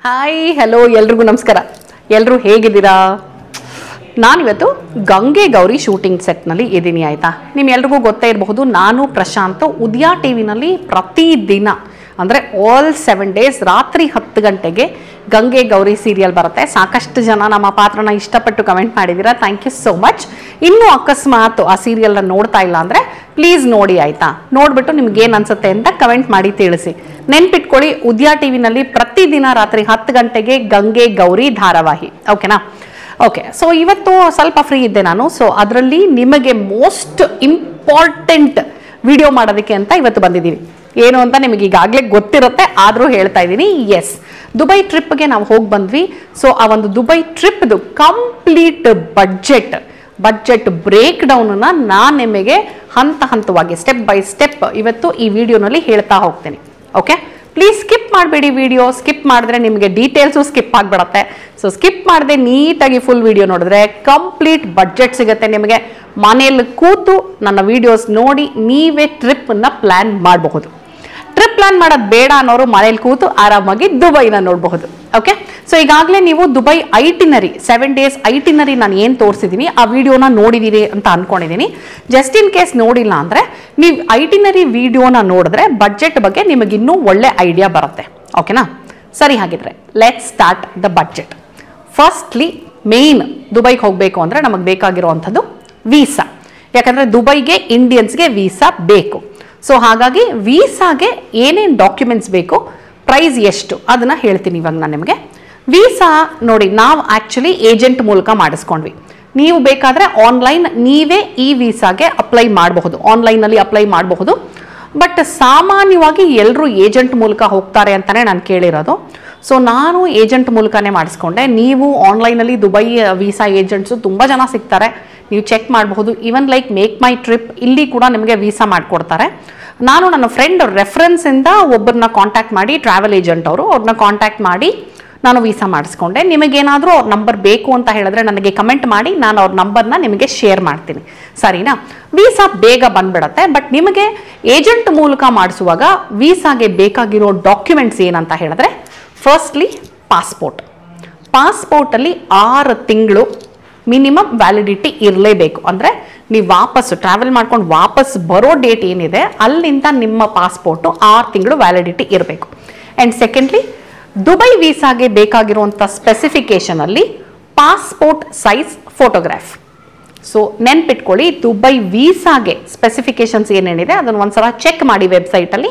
Hi hello ಎಲ್ರಿಗೂ ನಮಸ್ಕಾರ. ಎಲ್ಲರೂ ಹೇಗಿದ್ದೀರಾ? ನಾನಿವತ್ತು ಗಂಗೆ ಗೌರಿ ಶೂಟಿಂಗ್ ಸೆಟ್ನಲ್ಲಿ ಇದ್ದೀನಿ ಆಯಿತಾ. ನಿಮ್ಮೆಲ್ರಿಗೂ ಗೊತ್ತೇ ಇರಬಹುದು, ನಾನು ಪ್ರಶಾಂತ್ ಉದಯ ಟಿ ವಿನಲ್ಲಿ ಪ್ರತಿದಿನ ಅಂದರೆ ಆಲ್ 7 days ರಾತ್ರಿ 10 ಗಂಟೆಗೆ ಗಂಗೆ ಗೌರಿ ಸೀರಿಯಲ್ ಬರುತ್ತೆ. ಸಾಕಷ್ಟು ಜನ ನಮ್ಮ ಪಾತ್ರನ ಇಷ್ಟಪಟ್ಟು ಕಮೆಂಟ್ ಮಾಡಿದ್ದೀರಾ, ಥ್ಯಾಂಕ್ ಯು ಸೋ ಮಚ್. ಇನ್ನೂ ಅಕಸ್ಮಾತ್ ಆ ಸೀರಿಯಲ್ನ ನೋಡ್ತಾ ಇಲ್ಲ ಅಂದರೆ ಪ್ಲೀಸ್ ನೋಡಿ ಆಯಿತಾ. ನೋಡಿಬಿಟ್ಟು ನಿಮ್ಗೇನು ಅನ್ಸುತ್ತೆ ಅಂತ ಕಮೆಂಟ್ ಮಾಡಿ ತಿಳಿಸಿ. ನೆನ್ಪಿಟ್ಕೊಳ್ಳಿ, ಉದಯ ಟಿ ವಿನಲ್ಲಿ ಪ್ರತಿದಿನ ರಾತ್ರಿ 10 ಗಂಟೆಗೆ ಗಂಗೆ ಗೌರಿ ಧಾರಾವಾಹಿ, ಓಕೆನಾ? ಓಕೆ, ಸೊ ಇವತ್ತು ಸ್ವಲ್ಪ ಫ್ರೀ ಇದ್ದೆ ನಾನು. ಸೊ ಅದರಲ್ಲಿ ನಿಮಗೆ ಮೋಸ್ಟ್ ಇಂಪಾರ್ಟೆಂಟ್ ವಿಡಿಯೋ ಮಾಡೋದಕ್ಕೆ ಅಂತ ಇವತ್ತು ಬಂದಿದ್ದೀವಿ. ಏನು ಅಂತ ನಿಮಗೆ ಈಗಾಗಲೇ ಗೊತ್ತಿರುತ್ತೆ, ಆದರೂ ಹೇಳ್ತಾ ಇದ್ದೀನಿ. ಎಸ್, ದುಬೈ ಟ್ರಿಪ್ಗೆ ನಾವು ಹೋಗಿ ಬಂದ್ವಿ. ಸೊ ಆ ಒಂದು ದುಬೈ ಟ್ರಿಪ್ದು ಕಂಪ್ಲೀಟ್ ಬಡ್ಜೆಟ್ ಬ್ರೇಕ್ ಡೌನನ್ನು ನಾನು ನಿಮಗೆ ಹಂತ ಹಂತವಾಗಿ ಸ್ಟೆಪ್ ಬೈ ಸ್ಟೆಪ್ ಇವತ್ತು ಈ ವಿಡಿಯೋನಲ್ಲಿ ಹೇಳ್ತಾ ಹೋಗ್ತೀನಿ. ಓಕೆ, ಪ್ಲೀಸ್ ಸ್ಕಿಪ್ ಮಾಡಬೇಡಿ. ವಿಡಿಯೋ ಸ್ಕಿಪ್ ಮಾಡಿದ್ರೆ ನಿಮಗೆ ಡೀಟೇಲ್ಸು ಸ್ಕಿಪ್ ಆಗಿಬಿಡತ್ತೆ. ಸೊ ಸ್ಕಿಪ್ ಮಾಡದೆ ನೀಟಾಗಿ ಫುಲ್ ವಿಡಿಯೋ ನೋಡಿದ್ರೆ ಕಂಪ್ಲೀಟ್ ಬಡ್ಜೆಟ್ ಸಿಗುತ್ತೆ ನಿಮಗೆ. ಮನೆಯಲ್ಲಿ ಕೂತು ನನ್ನ ವಿಡಿಯೋಸ್ ನೋಡಿ ನೀವೇ ಟ್ರಿಪ್ಪನ್ನು ಪ್ಲ್ಯಾನ್ ಮಾಡಬಹುದು. ಟ್ರಿಪ್ ಪ್ಲಾನ್ ಮಾಡೋದು ಬೇಡ ಅನ್ನೋರು ಮನೇಲಿ ಕೂತು ಆರಾಮಾಗಿ ದುಬೈನ ನೋಡಬಹುದು. ಓಕೆ, ಸೊ ಈಗಾಗಲೇ ನೀವು ದುಬೈ ಐಟಿನರಿ 7 days ಐಟಿನರಿ ನಾನು ಏನು ತೋರಿಸಿದ್ದೀನಿ ಆ ವಿಡಿಯೋನ ನೋಡಿದ್ದೀರಿ ಅಂತ ಅಂದ್ಕೊಂಡಿದ್ದೀನಿ. ಜಸ್ಟ್ ಇನ್ ಕೇಸ್ ನೋಡಿಲ್ಲ ಅಂದರೆ ನೀವು ಐಟಿನರಿ ವಿಡಿಯೋನ ನೋಡಿದ್ರೆ ಬಡ್ಜೆಟ್ ಬಗ್ಗೆ ನಿಮಗಿನ್ನೂ ಒಳ್ಳೆ ಐಡಿಯಾ ಬರುತ್ತೆ. ಓಕೆನಾ? ಸರಿ, ಹಾಗಿದ್ರೆ let's start the budget. Firstly main ದುಬೈಗೆ ಹೋಗಬೇಕು ಅಂದರೆ ನಮಗೆ ಬೇಕಾಗಿರುವಂಥದ್ದು ವೀಸಾ. ಯಾಕಂದರೆ ದುಬೈಗೆ ಇಂಡಿಯನ್ಸ್ಗೆ ವೀಸಾ ಬೇಕು. ಸೊ ಹಾಗಾಗಿ ವೀಸಾಗೆ ಏನೇನು ಡಾಕ್ಯುಮೆಂಟ್ಸ್ ಬೇಕು, ಪ್ರೈಸ್ ಎಷ್ಟು ಅದನ್ನು ಹೇಳ್ತೀನಿ ಇವಾಗ ನಾನು ನಿಮಗೆ. ವೀಸಾ ನೋಡಿ, ನಾವು ಆ್ಯಕ್ಚುಲಿ ಏಜೆಂಟ್ ಮೂಲಕ ಮಾಡಿಸ್ಕೊಂಡ್ವಿ. ನೀವು ಬೇಕಾದರೆ ಆನ್ಲೈನ್ ನೀವೇ ಈ ವೀಸಾಗೆ ಅಪ್ಲೈ ಮಾಡಬಹುದು, ಆನ್ಲೈನಲ್ಲಿ ಅಪ್ಲೈ ಮಾಡಬಹುದು. ಬಟ್ ಸಾಮಾನ್ಯವಾಗಿ ಎಲ್ಲರೂ ಏಜೆಂಟ್ ಮೂಲಕ ಹೋಗ್ತಾರೆ ಅಂತಲೇ ನಾನು ಕೇಳಿರೋದು. ಸೊ ನಾನು ಏಜೆಂಟ್ ಮೂಲಕನೇ ಮಾಡಿಸ್ಕೊಂಡೆ. ನೀವು ಆನ್ಲೈನಲ್ಲಿ ದುಬೈ ವೀಸಾ ಏಜೆಂಟ್ಸು ತುಂಬ ಜನ ಸಿಗ್ತಾರೆ, ನೀವು ಚೆಕ್ ಮಾಡಬಹುದು. Even like make my trip, ಇಲ್ಲಿ ಕೂಡ ನಿಮಗೆ ವೀಸಾ ಮಾಡಿಕೊಡ್ತಾರೆ. ನಾನು ನನ್ನ ಫ್ರೆಂಡ್ ರೆಫರೆನ್ಸಿಂದ ಒಬ್ಬರನ್ನ ಕಾಂಟ್ಯಾಕ್ಟ್ ಮಾಡಿ, ಟ್ರಾವೆಲ್ ಏಜೆಂಟ್ ಅವರು, ಅವ್ರನ್ನ ಕಾಂಟ್ಯಾಕ್ಟ್ ಮಾಡಿ ನಾನು ವೀಸಾ ಮಾಡಿಸ್ಕೊಂಡೆ. ನಿಮಗೇನಾದರೂ ಅವ್ರ ನಂಬರ್ ಬೇಕು ಅಂತ ಹೇಳಿದ್ರೆ ನನಗೆ ಕಮೆಂಟ್ ಮಾಡಿ, ನಾನು ಅವ್ರ ನಂಬರ್ನ ನಿಮಗೆ ಶೇರ್ ಮಾಡ್ತೀನಿ, ಸರಿನಾ? ವೀಸಾ ಬೇಗ ಬಂದ್ಬಿಡತ್ತೆ. ಬಟ್ ನಿಮಗೆ ಏಜೆಂಟ್ ಮೂಲಕ ಮಾಡಿಸುವಾಗ ವೀಸಾಗೆ ಬೇಕಾಗಿರೋ ಡಾಕ್ಯುಮೆಂಟ್ಸ್ ಏನಂತ ಹೇಳಿದ್ರೆ, ಫಸ್ಟ್ಲಿ ಪಾಸ್ಪೋರ್ಟಲ್ಲಿ 6 ತಿಂಗಳು ಮಿನಿಮಮ್ ವ್ಯಾಲಿಡಿಟಿ ಇರಲೇಬೇಕು. ಅಂದರೆ ನೀವು ವಾಪಸ್ಸು ಟ್ರಾವೆಲ್ ಮಾಡ್ಕೊಂಡು ವಾಪಸ್ ಬರೋ ಡೇಟ್ ಏನಿದೆ ಅಲ್ಲಿಂದ ನಿಮ್ಮ ಪಾಸ್ಪೋರ್ಟು 6 ತಿಂಗಳು ವ್ಯಾಲಿಡಿಟಿ ಇರಬೇಕು. ಆ್ಯಂಡ್ ಸೆಕೆಂಡ್ಲಿ, ದುಬೈ ವೀಸಾಗೆ ಬೇಕಾಗಿರುವಂಥ ಸ್ಪೆಸಿಫಿಕೇಷನಲ್ಲಿ ಪಾಸ್ಪೋರ್ಟ್ ಸೈಜ್ ಫೋಟೋಗ್ರಾಫ್. ಸೊ ನೆನ್ಪಿಟ್ಕೊಳ್ಳಿ, ದುಬೈ ವೀಸಾಗೆ ಸ್ಪೆಸಿಫಿಕೇಷನ್ಸ್ ಏನೇನಿದೆ ಅದನ್ನು ಒಂದ್ಸಲ ಚೆಕ್ ಮಾಡಿ ವೆಬ್ಸೈಟಲ್ಲಿ.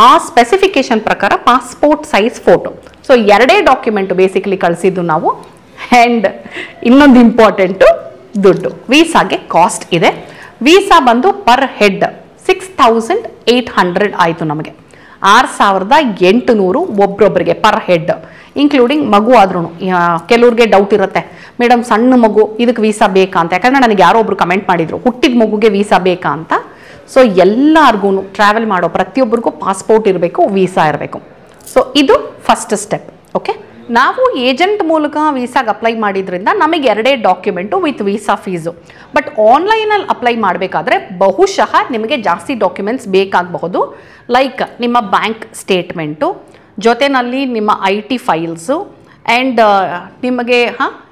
ಆ ಸ್ಪೆಸಿಫಿಕೇಷನ್ ಪ್ರಕಾರ passport size photo. So 2 document basically ಕಳಿಸಿದ್ದು ನಾವು. ಆ್ಯಂಡ್ ಇನ್ನೊಂದು ಇಂಪಾರ್ಟೆಂಟು, ದುಡ್ಡು. ವೀಸಾಗೆ ಕಾಸ್ಟ್ ಇದೆ. ವೀಸಾ ಬಂದು ಪರ್ ಹೆಡ್ 6800 ಆಯಿತು ನಮಗೆ. 6800 ಒಬ್ರೊಬ್ಬರಿಗೆ ಪರ್ ಹೆಡ್, ಇನ್ಕ್ಲೂಡಿಂಗ್ ಮಗು ಆದ್ರೂ. ಕೆಲವ್ರಿಗೆ ಡೌಟ್ ಇರುತ್ತೆ, ಮೇಡಮ್ ಸಣ್ಣ ಮಗು ಇದಕ್ಕೆ ವೀಸಾ ಬೇಕಾ ಅಂತ. ಯಾಕಂದರೆ ನನಗೆ ಯಾರೋ ಒಬ್ರು ಕಮೆಂಟ್ ಮಾಡಿದರು, ಹುಟ್ಟಿದ ಮಗುಗೆ ವೀಸಾ ಬೇಕಾ ಅಂತ. ಸೊ ಎಲ್ಲರಿಗೂ ಟ್ರಾವೆಲ್ ಮಾಡೋ ಪ್ರತಿಯೊಬ್ಬರಿಗೂ ಪಾಸ್ಪೋರ್ಟ್ ಇರಬೇಕು, ವೀಸಾ ಇರಬೇಕು. ಸೊ ಇದು ಫಸ್ಟ್ ಸ್ಟೆಪ್. ಓಕೆ, ನಾವು ಏಜೆಂಟ್ ಮೂಲಕ ವೀಸಾಗೆ ಅಪ್ಲೈ ಮಾಡಿದ್ರಿಂದ ನಮಗೆ 2 document with visa fees. But ಆನ್ಲೈನಲ್ಲಿ ಅಪ್ಲೈ ಮಾಡಬೇಕಾದ್ರೆ ಬಹುಶಃ ನಿಮಗೆ ಜಾಸ್ತಿ ಡಾಕ್ಯುಮೆಂಟ್ಸ್ ಬೇಕಾಗಬಹುದು. ಲೈಕ್ ನಿಮ್ಮ ಬ್ಯಾಂಕ್ ಸ್ಟೇಟ್ಮೆಂಟು, ಜೊತೆಯಲ್ಲಿ ನಿಮ್ಮ IT ಫೈಲ್ಸು, ಆ್ಯಂಡ್ ನಿಮಗೆ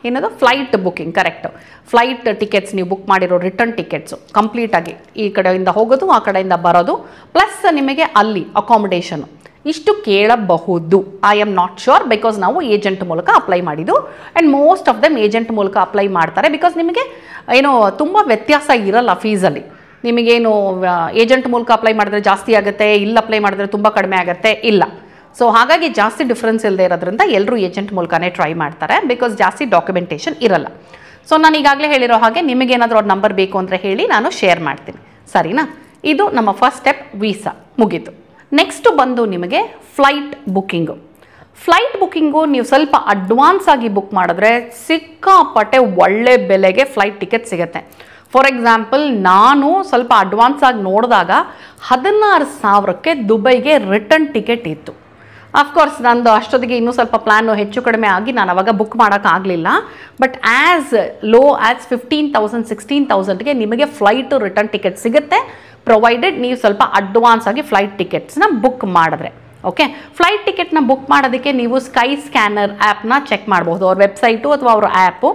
ಏನದು flight booking, correct flight tickets ನೀವು ಬುಕ್ ಮಾಡಿರೋ ರಿಟರ್ನ್ ಟಿಕೆಟ್ಸು ಕಂಪ್ಲೀಟಾಗಿ ಈ ಕಡೆಯಿಂದ ಹೋಗೋದು ಆ ಕಡೆಯಿಂದ ಬರೋದು, ಪ್ಲಸ್ ನಿಮಗೆ ಅಲ್ಲಿ ಅಕಾಮಿಡೇಷನು, ಇಷ್ಟು ಕೇಳಬಹುದು. I am not sure, because ನಾವು ಏಜೆಂಟ್ ಮೂಲಕ ಅಪ್ಲೈ ಮಾಡಿದ್ದು. And most of them agent ಮೂಲಕ ಅಪ್ಲೈ ಮಾಡ್ತಾರೆ. ಬಿಕಾಸ್ ನಿಮಗೆ ಏನೋ ತುಂಬ ವ್ಯತ್ಯಾಸ ಇರಲ್ಲ ಫೀಸಲ್ಲಿ. ನಿಮಗೇನು ಏಜೆಂಟ್ ಮೂಲಕ ಅಪ್ಲೈ ಮಾಡಿದ್ರೆ ಜಾಸ್ತಿ ಆಗುತ್ತೆ, ಇಲ್ಲಿ ಅಪ್ಲೈ ಮಾಡಿದ್ರೆ ತುಂಬ ಕಡಿಮೆ ಆಗುತ್ತೆ, ಇಲ್ಲ. ಸೊ ಹಾಗಾಗಿ ಜಾಸ್ತಿ ಡಿಫ್ರೆನ್ಸ್ ಇಲ್ಲದೆ ಇರೋದ್ರಿಂದ ಎಲ್ಲರೂ ಏಜೆಂಟ್ ಮೂಲಕನೇ ಟ್ರೈ ಮಾಡ್ತಾರೆ, ಬಿಕಾಸ್ ಜಾಸ್ತಿ ಡಾಕ್ಯುಮೆಂಟೇಷನ್ ಇರಲ್ಲ. ಸೊ ನಾನು ಈಗಾಗಲೇ ಹೇಳಿರೋ ಹಾಗೆ ನಿಮಗೇನಾದರೂ ಅವ್ರ ನಂಬರ್ ಬೇಕು ಅಂದರೆ ಹೇಳಿ, ನಾನು ಶೇರ್ ಮಾಡ್ತೀನಿ, ಸರಿನಾ? ಇದು ನಮ್ಮ ಫಸ್ಟ್ ಸ್ಟೆಪ್, ವೀಸಾ ಮುಗೀತು. ನೆಕ್ಸ್ಟು ಬಂದು ನಿಮಗೆ ಫ್ಲೈಟ್ ಬುಕ್ಕಿಂಗು ನೀವು ಸ್ವಲ್ಪ ಅಡ್ವಾನ್ಸ್ ಆಗಿ ಬುಕ್ ಮಾಡಿದ್ರೆ ಸಿಕ್ಕಾಪಟ್ಟೆ ಒಳ್ಳೆ ಬೆಲೆಗೆ ಫ್ಲೈಟ್ ಟಿಕೆಟ್ ಸಿಗುತ್ತೆ. ಫಾರ್ ಎಕ್ಸಾಂಪಲ್, ನಾನು ಸ್ವಲ್ಪ ಅಡ್ವಾನ್ಸ್ ಆಗಿ ನೋಡಿದಾಗ 16,000ಕ್ಕೆ ದುಬೈಗೆ ರಿಟರ್ನ್ ಟಿಕೆಟ್ ಇತ್ತು. ಅಫ್ಕೋರ್ಸ್ ನಂದು ಅಷ್ಟೊತ್ತಿಗೆ ಇನ್ನೂ ಸ್ವಲ್ಪ ಪ್ಲ್ಯಾನು ಹೆಚ್ಚು ಕಡಿಮೆ ಆಗಿ ನಾನು ಅವಾಗ ಬುಕ್ ಮಾಡೋಕ್ಕಾಗಲಿಲ್ಲ. ಬಟ್ ಆ್ಯಸ್ ಲೋ ಆ್ಯಸ್ 15,000 16,000ಗೆ ನಿಮಗೆ ಫ್ಲೈಟು ರಿಟರ್ನ್ ಟಿಕೆಟ್ ಸಿಗುತ್ತೆ, ಪ್ರೊವೈಡೆಡ್ ನೀವು ಸ್ವಲ್ಪ ಅಡ್ವಾನ್ಸ್ ಆಗಿ ಫ್ಲೈಟ್ ಟಿಕೆಟ್ಸ್ನ ಬುಕ್ ಮಾಡಿದ್ರೆ. ಓಕೆ, ಫ್ಲೈಟ್ ಟಿಕೆಟ್ನ ಬುಕ್ ಮಾಡೋದಕ್ಕೆ ನೀವು ಸ್ಕೈ ಸ್ಕ್ಯಾನರ್ ಆ್ಯಪ್ನ ಚೆಕ್ ಮಾಡಬಹುದು, ಅವ್ರ ವೆಬ್ಸೈಟು ಅಥವಾ ಅವ್ರ ಆ್ಯಪು.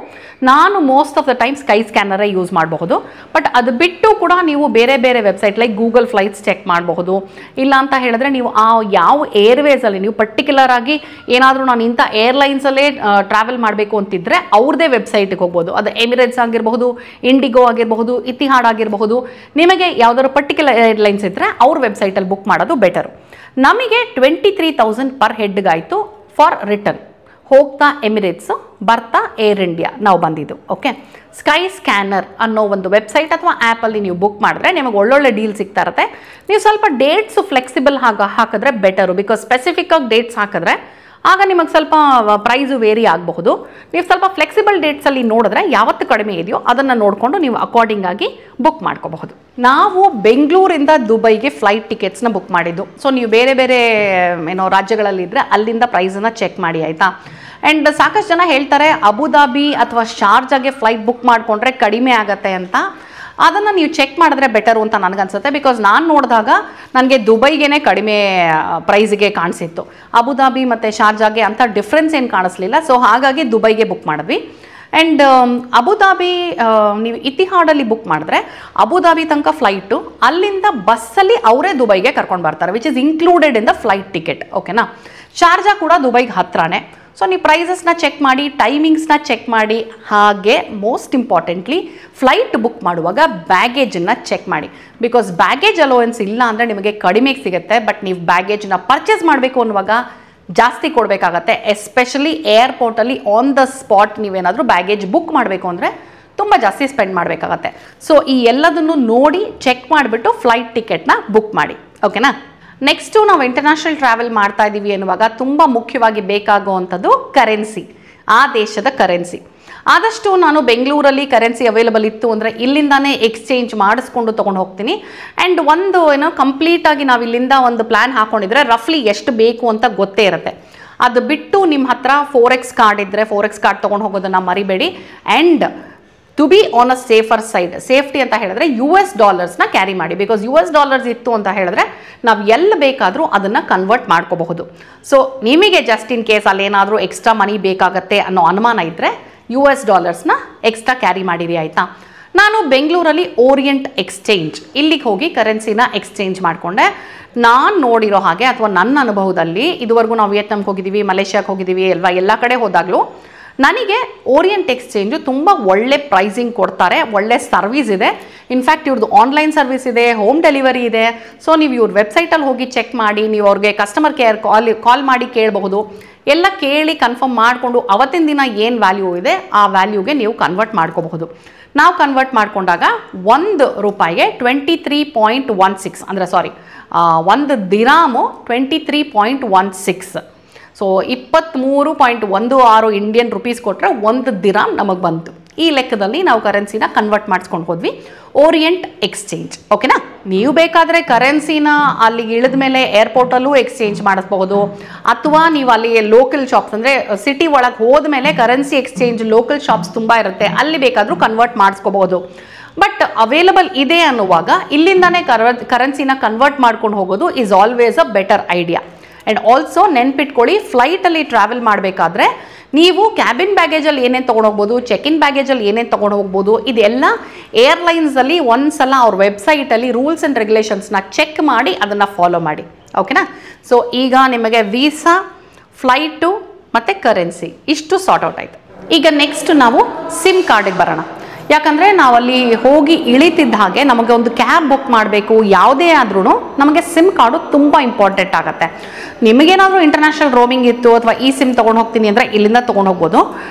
ನಾನು ಮೋಸ್ಟ್ ಆಫ್ ದ ಟೈಮ್ ಸ್ಕೈ ಸ್ಕ್ಯಾನರೇ ಯೂಸ್ ಮಾಡಬಹುದು. ಬಟ್ ಅದು ಬಿಟ್ಟು ಕೂಡ ನೀವು ಬೇರೆ ಬೇರೆ website like Google flights check ಮಾಡಬಹುದು. ಇಲ್ಲ ಅಂತ ಹೇಳಿದ್ರೆ ನೀವು ಆ ಯಾವ ಏರ್ವೇಸಲ್ಲಿ ನೀವು ಪರ್ಟಿಕ್ಯುಲರ್ ಆಗಿ ಏನಾದರೂ ನಾನು ಇಂಥ ಏರ್ಲೈನ್ಸಲ್ಲೇ ಟ್ರಾವೆಲ್ ಮಾಡಬೇಕು ಅಂತಿದ್ರೆ ಅವ್ರದ್ದೇ ವೆಬ್ಸೈಟ್ಗೆ ಹೋಗ್ಬೋದು. ಅದು ಎಮಿರೇಟ್ಸ್ ಆಗಿರಬಹುದು, ಇಂಡಿಗೋ ಆಗಿರಬಹುದು, ಇತಿಹಾಡ್ ಆಗಿರಬಹುದು. ನಿಮಗೆ ಯಾವುದಾದ್ರು ಪರ್ಟಿಕ್ಯುಲರ್ ಏರ್ಲೈನ್ಸ್ ಇದ್ದರೆ ಅವ್ರ ವೆಬ್ಸೈಟಲ್ಲಿ ಬುಕ್ ಮಾಡೋದು ಬೆಟರು. ನಮಗೆ 23,000 ಪರ್ ಹೆಡ್ಗಾಯಿತು ಫಾರ್ ರಿಟರ್ನ್. ಹೋಗ್ತಾ ಎಮಿರೇಟ್ಸು, ಬರ್ತಾ ಏರ್ ಇಂಡಿಯಾ ನಾವು ಬಂದಿದ್ದು. ಓಕೆ, ಸ್ಕೈ ಸ್ಕ್ಯಾನರ್ ಅನ್ನೋ ಒಂದು ವೆಬ್ಸೈಟ್ ಅಥವಾ ಆ್ಯಪಲ್ಲಿ ನೀವು ಬುಕ್ ಮಾಡಿದ್ರೆ ನಿಮಗೆ ಒಳ್ಳೊಳ್ಳೆ ಡೀಲ್ ಸಿಗ್ತಾ ಇರುತ್ತೆ. ನೀವು ಸ್ವಲ್ಪ ಡೇಟ್ಸು ಫ್ಲೆಕ್ಸಿಬಲ್ ಹಾಕಿದ್ರೆ ಬೆಟರು. ಬಿಕಾಸ್ ಸ್ಪೆಸಿಫಿಕ್ ಆಗಿ ಡೇಟ್ಸ್ ಹಾಕಿದ್ರೆ ಆಗ ನಿಮಗೆ ಸ್ವಲ್ಪ ಪ್ರೈಸು ವೇರಿ ಆಗಬಹುದು. ನೀವು ಸ್ವಲ್ಪ ಫ್ಲೆಕ್ಸಿಬಲ್ ಡೇಟ್ಸಲ್ಲಿ ನೋಡಿದ್ರೆ ಯಾವತ್ತು ಕಡಿಮೆ ಇದೆಯೋ ಅದನ್ನು ನೋಡಿಕೊಂಡು ನೀವು ಅಕಾರ್ಡಿಂಗ್ ಆಗಿ ಬುಕ್ ಮಾಡ್ಕೋಬಹುದು. ನಾವು ಬೆಂಗಳೂರಿಂದ ದುಬೈಗೆ ಫ್ಲೈಟ್ ಟಿಕೆಟ್ಸ್ನ ಬುಕ್ ಮಾಡಿದ್ದು. ಸೊ ನೀವು ಬೇರೆ ಬೇರೆ ರಾಜ್ಯಗಳಲ್ಲಿದ್ದರೆ ಅಲ್ಲಿಂದ ಪ್ರೈಸನ್ನು ಚೆಕ್ ಮಾಡಿ, ಆಯಿತಾ. ಆ್ಯಂಡ್ ಸಾಕಷ್ಟು ಜನ ಹೇಳ್ತಾರೆ ಅಬುದಾಬಿ ಅಥವಾ ಶಾರ್ಜಾಗೆ ಫ್ಲೈಟ್ ಬುಕ್ ಮಾಡಿಕೊಂಡ್ರೆ ಕಡಿಮೆ ಆಗುತ್ತೆ ಅಂತ. ಅದನ್ನು ನೀವು ಚೆಕ್ ಮಾಡಿದ್ರೆ ಬೆಟರು ಅಂತ ನನಗನ್ಸುತ್ತೆ. ಬಿಕಾಸ್ ನಾನು ನೋಡಿದಾಗ ನನಗೆ ದುಬೈಗೆ ಕಡಿಮೆ ಪ್ರೈಸಿಗೆ ಕಾಣಿಸಿತ್ತು, ಅಬುದಾಬಿ ಮತ್ತು ಶಾರ್ಜಾಗೆ ಅಂತ ಡಿಫ್ರೆನ್ಸ್ ಏನು ಕಾಣಿಸ್ಲಿಲ್ಲ. ಸೊ ಹಾಗಾಗಿ ದುಬೈಗೆ ಬುಕ್ ಮಾಡಿದ್ವಿ. ಆ್ಯಂಡ್ ಅಬುದಾಬಿ ನೀವು ಇತಿಹಾಡಲ್ಲಿ ಬುಕ್ ಮಾಡಿದ್ರೆ ಅಬುದಾಬಿ ತನಕ ಫ್ಲೈಟು, ಅಲ್ಲಿಂದ ಬಸ್ಸಲ್ಲಿ ಅವರೇ ದುಬೈಗೆ ಕರ್ಕೊಂಡು ಬರ್ತಾರೆ, which is included in the flight ticket. ಓಕೆನಾ. ಶಾರ್ಜಾ ಕೂಡ ದುಬೈಗೆ ಹತ್ರನೇ. ಸೊ ನೀವು ಪ್ರೈಸಸ್ನ ಚೆಕ್ ಮಾಡಿ, ಟೈಮಿಂಗ್ಸ್ನ ಚೆಕ್ ಮಾಡಿ. ಹಾಗೆ ಮೋಸ್ಟ್ ಇಂಪಾರ್ಟೆಂಟ್ಲಿ ಫ್ಲೈಟ್ ಬುಕ್ ಮಾಡುವಾಗ ಬ್ಯಾಗೇಜನ್ನು ಚೆಕ್ ಮಾಡಿ. ಬಿಕಾಸ್ ಬ್ಯಾಗೇಜ್ ಅಲೋವೆನ್ಸ್ ಇಲ್ಲ ಅಂದರೆ ನಿಮಗೆ ಕಡಿಮೆಗೆ ಸಿಗುತ್ತೆ. ಬಟ್ ನೀವು ಬ್ಯಾಗೇಜನ್ನ ಪರ್ಚೇಸ್ ಮಾಡಬೇಕು ಅನ್ನುವಾಗ ಜಾಸ್ತಿ ಕೊಡಬೇಕಾಗತ್ತೆ. ಎಸ್ಪೆಷಲಿ ಏರ್ಪೋರ್ಟಲ್ಲಿ ಆನ್ ದ ಸ್ಪಾಟ್ ನೀವೇನಾದರೂ ಬ್ಯಾಗೇಜ್ ಬುಕ್ ಮಾಡಬೇಕು ಅಂದರೆ ತುಂಬ ಜಾಸ್ತಿ ಸ್ಪೆಂಡ್ ಮಾಡಬೇಕಾಗತ್ತೆ. ಸೊ ಈ ಎಲ್ಲದನ್ನು ನೋಡಿ ಚೆಕ್ ಮಾಡಿಬಿಟ್ಟು ಫ್ಲೈಟ್ ಟಿಕೆಟ್ನ ಬುಕ್ ಮಾಡಿ. ಓಕೆನಾ. ನೆಕ್ಸ್ಟು ನಾವು ಇಂಟರ್ನ್ಯಾಷನಲ್ ಟ್ರಾವೆಲ್ ಮಾಡ್ತಾ ಇದ್ದೀವಿ ಅನ್ನುವಾಗ ತುಂಬ ಮುಖ್ಯವಾಗಿ ಬೇಕಾಗುವಂಥದ್ದು ಕರೆನ್ಸಿ, ಆ ದೇಶದ ಕರೆನ್ಸಿ. ಆದಷ್ಟು ನಾನು ಬೆಂಗಳೂರಲ್ಲಿ ಕರೆನ್ಸಿ ಅವೈಲಬಲ್ ಇತ್ತು ಅಂದರೆ ಇಲ್ಲಿಂದಾನೇ ಎಕ್ಸ್ಚೇಂಜ್ ಮಾಡಿಸ್ಕೊಂಡು ತೊಗೊಂಡು ಹೋಗ್ತೀನಿ. ಆ್ಯಂಡ್ ಒಂದು ಕಂಪ್ಲೀಟಾಗಿ ನಾವು ಇಲ್ಲಿಂದ ಒಂದು ಪ್ಲ್ಯಾನ್ ಹಾಕ್ಕೊಂಡಿದ್ರೆ ರಫ್ಲಿ ಎಷ್ಟು ಬೇಕು ಅಂತ ಗೊತ್ತೇ ಇರುತ್ತೆ. ಅದು ಬಿಟ್ಟು ನಿಮ್ಮ ಹತ್ರ ಫೋರೆಕ್ಸ್ ಕಾರ್ಡ್ ಇದ್ದರೆ ಫೋರೆಕ್ಸ್ ಕಾರ್ಡ್ ತೊಗೊಂಡು ಹೋಗೋದನ್ನು ಮರಿಬೇಡಿ. And to be on a safer side, safety ಅಂತ ಹೇಳಿದ್ರೆ US ಡಾಲರ್ಸ್ನ ಕ್ಯಾರಿ ಮಾಡಿ. ಬಿಕಾಸ್ US ಡಾಲರ್ಸ್ ಇತ್ತು ಅಂತ ಹೇಳಿದ್ರೆ ನಾವು ಎಲ್ಲಿ ಬೇಕಾದರೂ ಅದನ್ನು ಕನ್ವರ್ಟ್ ಮಾಡ್ಕೋಬಹುದು. ಸೊ ನಿಮಗೆ ಜಸ್ಟ್ ಇನ್ ಕೇಸ್ ಅಲ್ಲೇನಾದರೂ ಎಕ್ಸ್ಟ್ರಾ ಮನಿ ಬೇಕಾಗತ್ತೆ ಅನ್ನೋ ಅನುಮಾನ ಇದ್ದರೆ US ಡಾಲರ್ಸ್ನ ಎಕ್ಸ್ಟ್ರಾ ಕ್ಯಾರಿ ಮಾಡಿರಿ, ಆಯಿತಾ. ನಾನು ಬೆಂಗಳೂರಲ್ಲಿ ಓರಿಯೆಂಟ್ ಎಕ್ಸ್ಚೇಂಜ್ ಇಲ್ಲಿಗೆ ಹೋಗಿ ಕರೆನ್ಸಿನ ಎಕ್ಸ್ಚೇಂಜ್ ಮಾಡಿಕೊಂಡೆ. ನಾನು ನೋಡಿರೋ ಹಾಗೆ ಅಥವಾ ನನ್ನ ಅನುಭವದಲ್ಲಿ ಇದುವರೆಗೂ ನಾವು ವಿಯೆಟ್ನಾಮ್ಗೆ ಹೋಗಿದ್ದೀವಿ, ಮಲೇಷ್ಯಾಗೆ ಹೋಗಿದ್ದೀವಿ ಅಲ್ವಾ, ಎಲ್ಲ ಕಡೆ ಹೋದಾಗಲೂ ನನಗೆ ಓರಿಯೆಂಟ್ ಎಕ್ಸ್ಚೇಂಜು ತುಂಬ ಒಳ್ಳೆ ಪ್ರೈಸಿಂಗ್ ಕೊಡ್ತಾರೆ, ಒಳ್ಳೆ ಸರ್ವಿಸ್ ಇದೆ. ಇನ್ಫ್ಯಾಕ್ಟ್ ಇವ್ರದ್ದು ಆನ್ಲೈನ್ ಸರ್ವಿಸ್ ಇದೆ, ಹೋಮ್ ಡೆಲಿವರಿ ಇದೆ. ಸೊ ನೀವು ಇವ್ರ ವೆಬ್ಸೈಟಲ್ಲಿ ಹೋಗಿ ಚೆಕ್ ಮಾಡಿ, ನೀವು ಅವ್ರಿಗೆ ಕಸ್ಟಮರ್ ಕೇರ್ ಕಾಲ್ ಮಾಡಿ ಕೇಳಬಹುದು. ಎಲ್ಲ ಕೇಳಿ ಕನ್ಫರ್ಮ್ ಮಾಡಿಕೊಂಡು ಅವತ್ತಿನ ದಿನ ಏನು ವ್ಯಾಲ್ಯೂ ಇದೆ ಆ ವ್ಯಾಲ್ಯೂಗೆ ನೀವು ಕನ್ವರ್ಟ್ ಮಾಡ್ಕೋಬಹುದು. ನಾವು ಕನ್ವರ್ಟ್ ಮಾಡಿಕೊಂಡಾಗ ₹1 23.16 ಅಂದರೆ ಒಂದು ದಿರಾಮು 23.16. ಸೊ 23.16 ಇಂಡಿಯನ್ ರುಪೀಸ್ ಕೊಟ್ಟರೆ ಒಂದು ದಿರಾಮ್ ನಮಗೆ ಬಂತು. ಈ ಲೆಕ್ಕದಲ್ಲಿ ನಾವು ಕರೆನ್ಸಿನ ಕನ್ವರ್ಟ್ ಮಾಡಿಸ್ಕೊಂಡು ಹೋದ್ವಿ ಓರಿಯೆಂಟ್ ಎಕ್ಸ್ಚೇಂಜ್. ಓಕೆನಾ. ನೀವು ಬೇಕಾದರೆ ಕರೆನ್ಸಿನ ಅಲ್ಲಿ ಇಳಿದ ಮೇಲೆ ಏರ್ಪೋರ್ಟಲ್ಲೂ ಎಕ್ಸ್ಚೇಂಜ್ ಮಾಡಿಸ್ಬಹುದು, ಅಥವಾ ನೀವು ಅಲ್ಲಿ ಲೋಕಲ್ ಶಾಪ್ಸ್ ಅಂದರೆ ಸಿಟಿ ಒಳಗೆ ಹೋದ ಮೇಲೆ ಕರೆನ್ಸಿ ಎಕ್ಸ್ಚೇಂಜ್ ಲೋಕಲ್ ಶಾಪ್ಸ್ ತುಂಬ ಇರುತ್ತೆ, ಅಲ್ಲಿ ಬೇಕಾದರೂ ಕನ್ವರ್ಟ್ ಮಾಡಿಸ್ಕೋಬಹುದು. ಬಟ್ ಅವೈಲಬಲ್ ಇದೆ ಅನ್ನುವಾಗ ಇಲ್ಲಿಂದಾನೇ ಕರೆನ್ಸಿನ ಕನ್ವರ್ಟ್ ಮಾಡ್ಕೊಂಡು ಹೋಗೋದು is always a better idea. And also ನೆನ್ಪಿಟ್ಕೊಳ್ಳಿ, ಫ್ಲೈಟಲ್ಲಿ ಟ್ರಾವೆಲ್ ಮಾಡಬೇಕಾದ್ರೆ ನೀವು ಕ್ಯಾಬಿನ್ ಬ್ಯಾಗೇಜಲ್ಲಿ ಏನೇನು ತೊಗೊಂಡೋಗ್ಬೋದು, ಚೆಕ್ ಇನ್ ಬ್ಯಾಗೇಜಲ್ಲಿ ಏನೇನು ತೊಗೊಂಡು ಹೋಗ್ಬೋದು, ಇದೆಲ್ಲ ಏರ್ಲೈನ್ಸಲ್ಲಿ ಒಂದ್ಸಲ ಅವ್ರ ವೆಬ್ಸೈಟಲ್ಲಿ ರೂಲ್ಸ್ ಆ್ಯಂಡ್ ರೆಗ್ಯುಲೇಷನ್ಸ್ನ ಚೆಕ್ ಮಾಡಿ ಅದನ್ನು ಫಾಲೋ ಮಾಡಿ. ಓಕೆನಾ. ಸೊ ಈಗ ನಿಮಗೆ ವೀಸಾ, ಫ್ಲೈಟು ಮತ್ತು ಕರೆನ್ಸಿ ಇಷ್ಟು ಸಾರ್ಟ್ ಔಟ್ ಆಯಿತು. ಈಗ ನೆಕ್ಸ್ಟ್ ನಾವು ಸಿಮ್ ಕಾರ್ಡಿಗೆ ಬರೋಣ. ಯಾಕಂದರೆ ನಾವಲ್ಲಿ ಹೋಗಿ ಇಳಿತಿದ್ದ ಹಾಗೆ ನಮಗೆ ಒಂದು ಕ್ಯಾಬ್ ಬುಕ್ ಮಾಡಬೇಕು, ಯಾವುದೇ ಆದ್ರೂ ನಮಗೆ ಸಿಮ್ ಕಾರ್ಡು ತುಂಬ ಇಂಪಾರ್ಟೆಂಟ್ ಆಗುತ್ತೆ. ನಿಮಗೇನಾದರೂ ಇಂಟರ್ನ್ಯಾಷನಲ್ ರೋಮಿಂಗ್ ಇತ್ತು ಅಥವಾ ಈ ಸಿಮ್ ತೊಗೊಂಡು ಹೋಗ್ತೀನಿ ಅಂದರೆ ಇಲ್ಲಿಂದ ತೊಗೊಂಡು ಹೋಗ್ಬೋದು.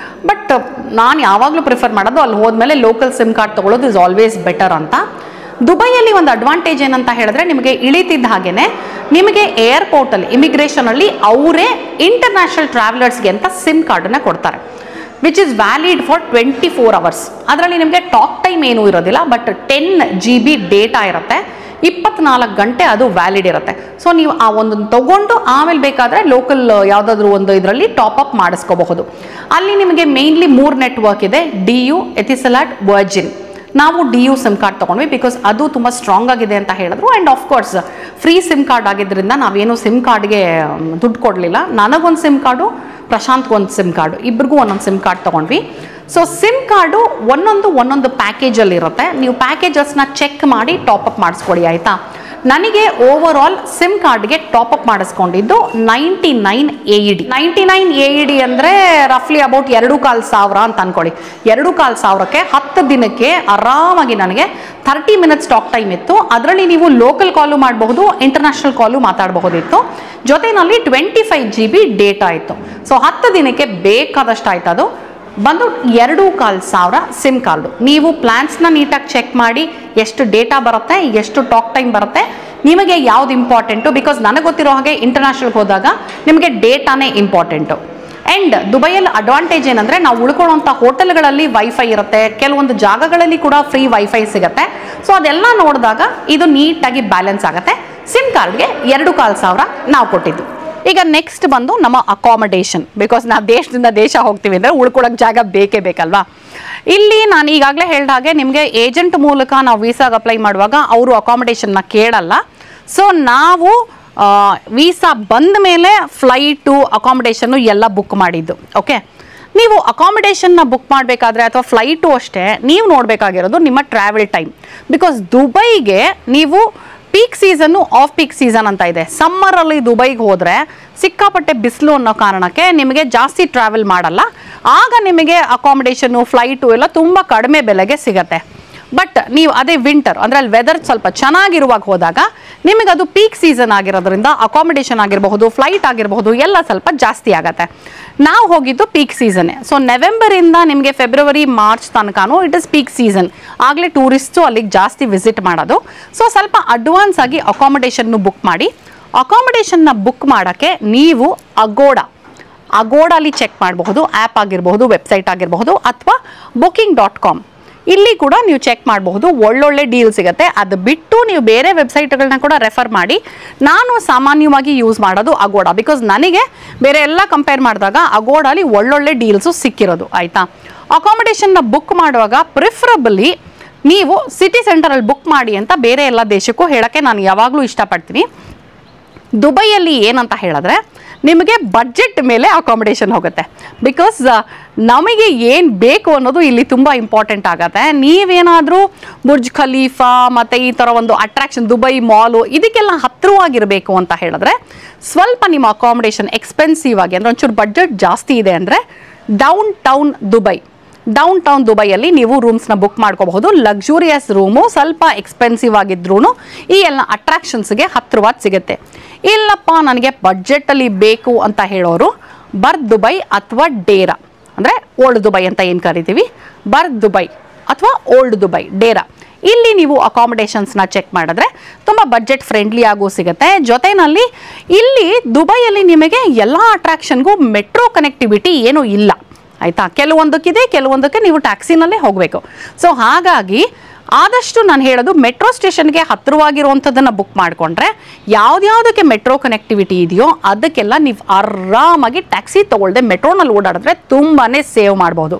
ಬಟ್ ನಾನು ಯಾವಾಗಲೂ ಪ್ರಿಫರ್ ಮಾಡೋದು ಅಲ್ಲಿ ಹೋದ್ಮೇಲೆ ಲೋಕಲ್ ಸಿಮ್ ಕಾರ್ಡ್ ತೊಗೊಳ್ಳೋದು ಇಸ್ ಆಲ್ವೇಸ್ ಬೆಟರ್ ಅಂತ. ದುಬೈಯಲ್ಲಿ ಒಂದು ಅಡ್ವಾಂಟೇಜ್ ಏನಂತ ಹೇಳಿದ್ರೆ ನಿಮಗೆ ಇಳಿತಿದ್ದ ಹಾಗೆಯೇ ನಿಮಗೆ ಏರ್ಪೋರ್ಟಲ್ಲಿ ಇಮಿಗ್ರೇಷನಲ್ಲಿ ಅವರೇ ಇಂಟರ್ನ್ಯಾಷನಲ್ ಟ್ರಾವೆಲರ್ಸ್ಗೆ ಅಂತ ಸಿಮ್ ಕಾರ್ಡನ್ನು ಕೊಡ್ತಾರೆ, which is valid for 24 hours. ಅದರಲ್ಲಿ ನಿಮಗೆ ಟಾಕ್ ಟೈಮ್ ಏನೂ ಇರೋದಿಲ್ಲ, ಬಟ್ 10 GB ಡೇಟಾ ಇರುತ್ತೆ, 24 ಗಂಟೆ ಅದು ವ್ಯಾಲಿಡ್ ಇರುತ್ತೆ. ಸೊ ನೀವು ಆ ಒಂದನ್ನು ತೊಗೊಂಡು ಆಮೇಲೆ ಬೇಕಾದರೆ ಲೋಕಲ್ ಯಾವುದಾದ್ರೂ ಒಂದು ಇದರಲ್ಲಿ ಟಾಪಪ್ ಮಾಡಿಸ್ಕೋಬಹುದು. ಅಲ್ಲಿ ನಿಮಗೆ ಮೇನ್ಲಿ 3 ನೆಟ್ವರ್ಕ್ ಇದೆ, DU, ಎತಿಸಲಾಟ್, ವರ್ಜಿನ್. ನಾವು DU ಸಿಮ್ ಕಾರ್ಡ್ ತೊಗೊಂಡ್ವಿ, ಬಿಕಾಸ್ ಅದು ತುಂಬ ಸ್ಟ್ರಾಂಗ್ ಆಗಿದೆ ಅಂತ ಹೇಳಿದ್ರು. And of course free sim card ಆಗಿದ್ದರಿಂದ ನಾವೇನು ಸಿಮ್ ಕಾರ್ಡ್ಗೆ ದುಡ್ಡು ಕೊಡಲಿಲ್ಲ. ನನಗೊಂದು ಸಿಮ್ ಕಾರ್ಡು, ಪ್ರಶಾಂತ್ಗೊಂದು ಸಿಮ್ ಕಾರ್ಡು, ಇಬ್ರಿಗೂ ಒಂದೊಂದು ಸಿಮ್ ಕಾರ್ಡ್ ತೊಗೊಂಡ್ವಿ. ಸೊ ಸಿಮ್ ಕಾರ್ಡು ಒಂದೊಂದು ಪ್ಯಾಕೇಜಲ್ಲಿ ಇರುತ್ತೆ. ನೀವು ಪ್ಯಾಕೇಜಸ್ನ ಚೆಕ್ ಮಾಡಿ ಟಾಪಪ್ ಮಾಡಿಸ್ಕೊಳ್ಳಿ ಆಯಿತಾ. ನನಗೆ ಓವರ್ ಆಲ್ ಸಿಮ್ ಕಾರ್ಡ್ಗೆ ಟಾಪಪ್ ಮಾಡಿಸ್ಕೊಂಡಿದ್ದು 99 AED. 99 AED ಅಂದರೆ ರಫ್ಲಿ ಅಬೌಟ್ 2,500 ಅಂತ ಅನ್ಕೊಳ್ಳಿ. 2,500ಕ್ಕೆ 10 ದಿನಕ್ಕೆ ಆರಾಮಾಗಿ ನನಗೆ 30 ಮಿನಿಟ್ಸ್ ಟಾಕ್ ಟೈಮ್ ಇತ್ತು. ಅದರಲ್ಲಿ ನೀವು ಲೋಕಲ್ ಕಾಲು ಮಾಡಬಹುದು, ಇಂಟರ್ನ್ಯಾಷನಲ್ ಕಾಲು ಮಾತಾಡಬಹುದಿತ್ತು. ಜೊತೆಯಲ್ಲಿ 25 GB ಡೇಟಾ ಇತ್ತು. ಸೊ 10 ದಿನಕ್ಕೆ ಬೇಕಾದಷ್ಟು ಆಯ್ತು. ಅದು ಬಂದು 2,500 ಸಿಮ್ ಕಾರ್ಡು. ನೀವು ಪ್ಲಾನ್ಸ್ನ ನೀಟಾಗಿ ಚೆಕ್ ಮಾಡಿ ಎಷ್ಟು ಡೇಟಾ ಬರುತ್ತೆ, ಎಷ್ಟು ಟಾಕ್ ಟೈಮ್ ಬರುತ್ತೆ, ನಿಮಗೆ ಯಾವ್ದು ಇಂಪಾರ್ಟೆಂಟು. ಬಿಕಾಸ್ ನನಗೆ ಗೊತ್ತಿರೋ ಹಾಗೆ ಇಂಟರ್ನ್ಯಾಷನಲ್ಗೆ ಹೋದಾಗ ನಿಮಗೆ ಡೇಟಾನೇ ಇಂಪಾರ್ಟೆಂಟು. ಆ್ಯಂಡ್ ದುಬೈಯಲ್ಲಿ ಅಡ್ವಾಂಟೇಜ್ ಏನಂದರೆ ನಾವು ಉಳ್ಕೊಳ್ಳೋಂಥ ಹೋಟೆಲ್ಗಳಲ್ಲಿ ವೈಫೈ ಇರುತ್ತೆ, ಕೆಲವೊಂದು ಜಾಗಗಳಲ್ಲಿ ಕೂಡ ಫ್ರೀ ವೈಫೈ ಸಿಗುತ್ತೆ. ಸೊ ಅದೆಲ್ಲ ನೋಡಿದಾಗ ಇದು ನೀಟಾಗಿ ಬ್ಯಾಲೆನ್ಸ್ ಆಗುತ್ತೆ. ಸಿಮ್ ಕಾರ್ಡ್ಗೆ 2,500 ನಾವು ಕೊಟ್ಟಿದ್ದು. ಈಗ ನೆಕ್ಸ್ಟ್ ಬಂದು ನಮ್ಮ ಅಕಾಮಡೇಷನ್. ಬಿಕಾಸ್ ನಾವು ದೇಶದಿಂದ ದೇಶ ಹೋಗ್ತೀವಿ ಅಂದರೆ ಉಳ್ಕೊಳ್ಳೋಕೆ ಜಾಗ ಬೇಕೇ ಬೇಕಲ್ವಾ. ಇಲ್ಲಿ ನಾನು ಈಗಾಗಲೇ ಹೇಳಿದ ಹಾಗೆ ನಿಮಗೆ ಏಜೆಂಟ್ ಮೂಲಕ ನಾವು ವೀಸಾಗೆ ಅಪ್ಲೈ ಮಾಡುವಾಗ ಅವರು ಅಕಾಮಡೇಷನ್ನ ಕೇಳಲ್ಲ. ಸೊ ನಾವು ವೀಸಾ ಬಂದ ಮೇಲೆ ಫ್ಲೈಟು ಅಕಾಮಡೇಷನ್ನು ಎಲ್ಲ ಬುಕ್ ಮಾಡಿದ್ದು. ಓಕೆ, ನೀವು ಅಕಾಮಡೇಷನ್ನ ಬುಕ್ ಮಾಡಬೇಕಾದ್ರೆ ಅಥವಾ ಫ್ಲೈಟು ಅಷ್ಟೇ ನೀವು ನೋಡಬೇಕಾಗಿರೋದು ನಿಮ್ಮ ಟ್ರಾವೆಲ್ ಟೈಮ್. ಬಿಕಾಸ್ ದುಬೈಗೆ ನೀವು peak season, off peak season ಅಂತ ಇದೆ. ಸಮ್ಮರಲ್ಲಿ ದುಬೈಗೆ ಹೋದರೆ ಸಿಕ್ಕಾಪಟ್ಟೆ ಬಿಸಿಲು ಅನ್ನೋ ಕಾರಣಕ್ಕೆ ನಿಮಗೆ ಜಾಸ್ತಿ ಟ್ರಾವೆಲ್ ಮಾಡಲ್ಲ. ಆಗ ನಿಮಗೆ ಅಕಾಮಡೇಷನ್ನು, ಫ್ಲೈಟು ಎಲ್ಲ ತುಂಬ ಕಡಿಮೆ ಬೆಲೆಗೆ ಸಿಗತ್ತೆ. ಬಟ್ ನೀವು ಅದೇ ವಿಂಟರ್ ಅಂದರೆ ಅಲ್ಲಿ ವೆದರ್ ಸ್ವಲ್ಪ ಚೆನ್ನಾಗಿರುವಾಗ ಹೋದಾಗ ನಿಮಗೆ ಅದು ಪೀಕ್ ಸೀಸನ್ ಆಗಿರೋದ್ರಿಂದ ಅಕಾಮಡೇಷನ್ ಆಗಿರಬಹುದು, ಫ್ಲೈಟ್ ಆಗಿರಬಹುದು, ಎಲ್ಲ ಸ್ವಲ್ಪ ಜಾಸ್ತಿ ಆಗುತ್ತೆ. ನಾವು ಹೋಗಿದ್ದು ಪೀಕ್ ಸೀಸನ್ನೇ. ಸೊ ನವೆಂಬರಿಂದ ನಿಮಗೆ ಫೆಬ್ರವರಿ, ಮಾರ್ಚ್ ತನಕನೂ ಇಟ್ ಇಸ್ ಪೀಕ್ ಸೀಸನ್. ಆಗಲೇ ಟೂರಿಸ್ಟು ಅಲ್ಲಿಗೆ ಜಾಸ್ತಿ ವಿಸಿಟ್ ಮಾಡೋದು. ಸೊ ಸ್ವಲ್ಪ ಅಡ್ವಾನ್ಸ್ ಆಗಿ ಅಕಾಮಡೇಷನ್ನು ಬುಕ್ ಮಾಡಿ. ಅಕಾಮಡೇಷನ್ನ ಬುಕ್ ಮಾಡೋಕ್ಕೆ ನೀವು ಅಗೋಡಾಲಿ ಚೆಕ್ ಮಾಡಬಹುದು. ಆ್ಯಪ್ ಆಗಿರಬಹುದು, ವೆಬ್ಸೈಟ್ ಆಗಿರಬಹುದು, ಅಥವಾ booking.com ಇಲ್ಲಿ ಕೂಡ ನೀವು ಚೆಕ್ ಮಾಡಬಹುದು. ಒಳ್ಳೊಳ್ಳೆ ಡೀಲ್ ಸಿಗುತ್ತೆ. ಅದು ಬಿಟ್ಟು ನೀವು ಬೇರೆ ವೆಬ್ಸೈಟ್ಗಳನ್ನ ಕೂಡ ರೆಫರ್ ಮಾಡಿ. ನಾನು ಸಾಮಾನ್ಯವಾಗಿ ಯೂಸ್ ಮಾಡೋದು ಅಗೋಡಾ. ಬಿಕಾಸ್ ನನಗೆ ಬೇರೆ ಎಲ್ಲ ಕಂಪೇರ್ ಮಾಡಿದಾಗ ಅಗೋಡಾಲಿ ಒಳ್ಳೊಳ್ಳೆ ಡೀಲ್ಸು ಸಿಕ್ಕಿರೋದು ಆಯಿತಾ. ಅಕಾಮಡೇಷನ್ನ ಬುಕ್ ಮಾಡುವಾಗ ಪ್ರಿಫರಬಲಿ ನೀವು ಸಿಟಿ ಸೆಂಟರಲ್ಲಿ ಬುಕ್ ಮಾಡಿ ಅಂತ ಬೇರೆ ಎಲ್ಲ ದೇಶಕ್ಕೂ ಹೇಳೋಕ್ಕೆ ನಾನು ಯಾವಾಗಲೂ ಇಷ್ಟಪಡ್ತೀನಿ. ದುಬೈಯಲ್ಲಿ ಏನಂತ ಹೇಳಿದ್ರೆ ನಿಮಗೆ ಬಡ್ಜೆಟ್ ಮೇಲೆ ಅಕಾಮಡೇಷನ್ ಹೋಗುತ್ತೆ. ಬಿಕಾಸ್ ನಮಗೆ ಏನು ಬೇಕು ಅನ್ನೋದು ಇಲ್ಲಿ ತುಂಬ ಇಂಪಾರ್ಟೆಂಟ್ ಆಗುತ್ತೆ. ನೀವೇನಾದರೂ ಬುರ್ಜ್ ಖಲೀಫಾ ಮತ್ತು ಈ ಥರ ಒಂದು ಅಟ್ರಾಕ್ಷನ್, ದುಬೈ ಮಾಲು, ಇದಕ್ಕೆಲ್ಲ ಹತ್ತಿರವಾಗಿರಬೇಕು ಅಂತ ಹೇಳಿದ್ರೆ ಸ್ವಲ್ಪ ನಿಮ್ಮ ಅಕಾಮಡೇಷನ್ ಎಕ್ಸ್ಪೆನ್ಸಿವ್ ಆಗಿ ಅಂದರೆ ಒಂಚೂರು ಬಡ್ಜೆಟ್ ಜಾಸ್ತಿ ಇದೆ ಅಂದರೆ ಡೌನ್ ಟೌನ್ ದುಬೈಯಲ್ಲಿ ನೀವು ರೂಮ್ಸ್ನ ಬುಕ್ ಮಾಡ್ಕೋಬಹುದು. ಲಕ್ಸುರಿಯಸ್ ರೂಮು, ಸ್ವಲ್ಪ ಎಕ್ಸ್ಪೆನ್ಸಿವ್ ಆಗಿದ್ರೂ ಈ ಎಲ್ಲ ಅಟ್ರಾಕ್ಷನ್ಸ್ಗೆ ಹತ್ತಿರವಾದ ಸಿಗುತ್ತೆ. ಇಲ್ಲಪ್ಪ ನನಗೆ ಬಡ್ಜೆಟಲ್ಲಿ ಬೇಕು ಅಂತ ಹೇಳೋರು ಬರ್ತ್ ದುಬೈ ಅಥವಾ ಡೇರಾ ಅಂದರೆ ಓಲ್ಡ್ ದುಬೈ ಅಂತ ಏನು ಕರಿತೀವಿ, ಬರ್ತ್ ದುಬೈ ಅಥವಾ ಓಲ್ಡ್ ದುಬೈ, ಡೇರಾ, ಇಲ್ಲಿ ನೀವು ಅಕಾಮಡೇಷನ್ಸ್ನ ಚೆಕ್ ಮಾಡಿದ್ರೆ ತುಂಬ ಬಡ್ಜೆಟ್ ಫ್ರೆಂಡ್ಲಿ ಆಗೂ ಸಿಗುತ್ತೆ. ಜೊತೆಯಲ್ಲಿ ಇಲ್ಲಿ ದುಬೈಯಲ್ಲಿ ನಿಮಗೆ ಎಲ್ಲ ಅಟ್ರಾಕ್ಷನ್ಗೂ ಮೆಟ್ರೋ ಕನೆಕ್ಟಿವಿಟಿ ಏನೂ ಇಲ್ಲ ಆಯಿತಾ. ಕೆಲವೊಂದಕ್ಕಿದೆ, ಕೆಲವೊಂದಕ್ಕೆ ನೀವು ಟ್ಯಾಕ್ಸಿನಲ್ಲೇ ಹೋಗಬೇಕು. ಸೊ ಹಾಗಾಗಿ ಆದಷ್ಟು ನಾನು ಹೇಳೋದು ಮೆಟ್ರೋ ಸ್ಟೇಷನ್ಗೆ ಹತ್ತಿರವಾಗಿರುವಂಥದ್ದನ್ನು ಬುಕ್ ಮಾಡಿಕೊಂಡ್ರೆ ಯಾವುದ್ಯಾವುದಕ್ಕೆ ಮೆಟ್ರೋ ಕನೆಕ್ಟಿವಿಟಿ ಇದೆಯೋ ಅದಕ್ಕೆಲ್ಲ ನೀವು ಆರಾಮಾಗಿ ಟ್ಯಾಕ್ಸಿ ತೊಗೊಳ್ದೆ ಮೆಟ್ರೋನಲ್ಲಿ ಓಡಾಡಿದ್ರೆ ತುಂಬಾ ಸೇವ್ ಮಾಡ್ಬೋದು.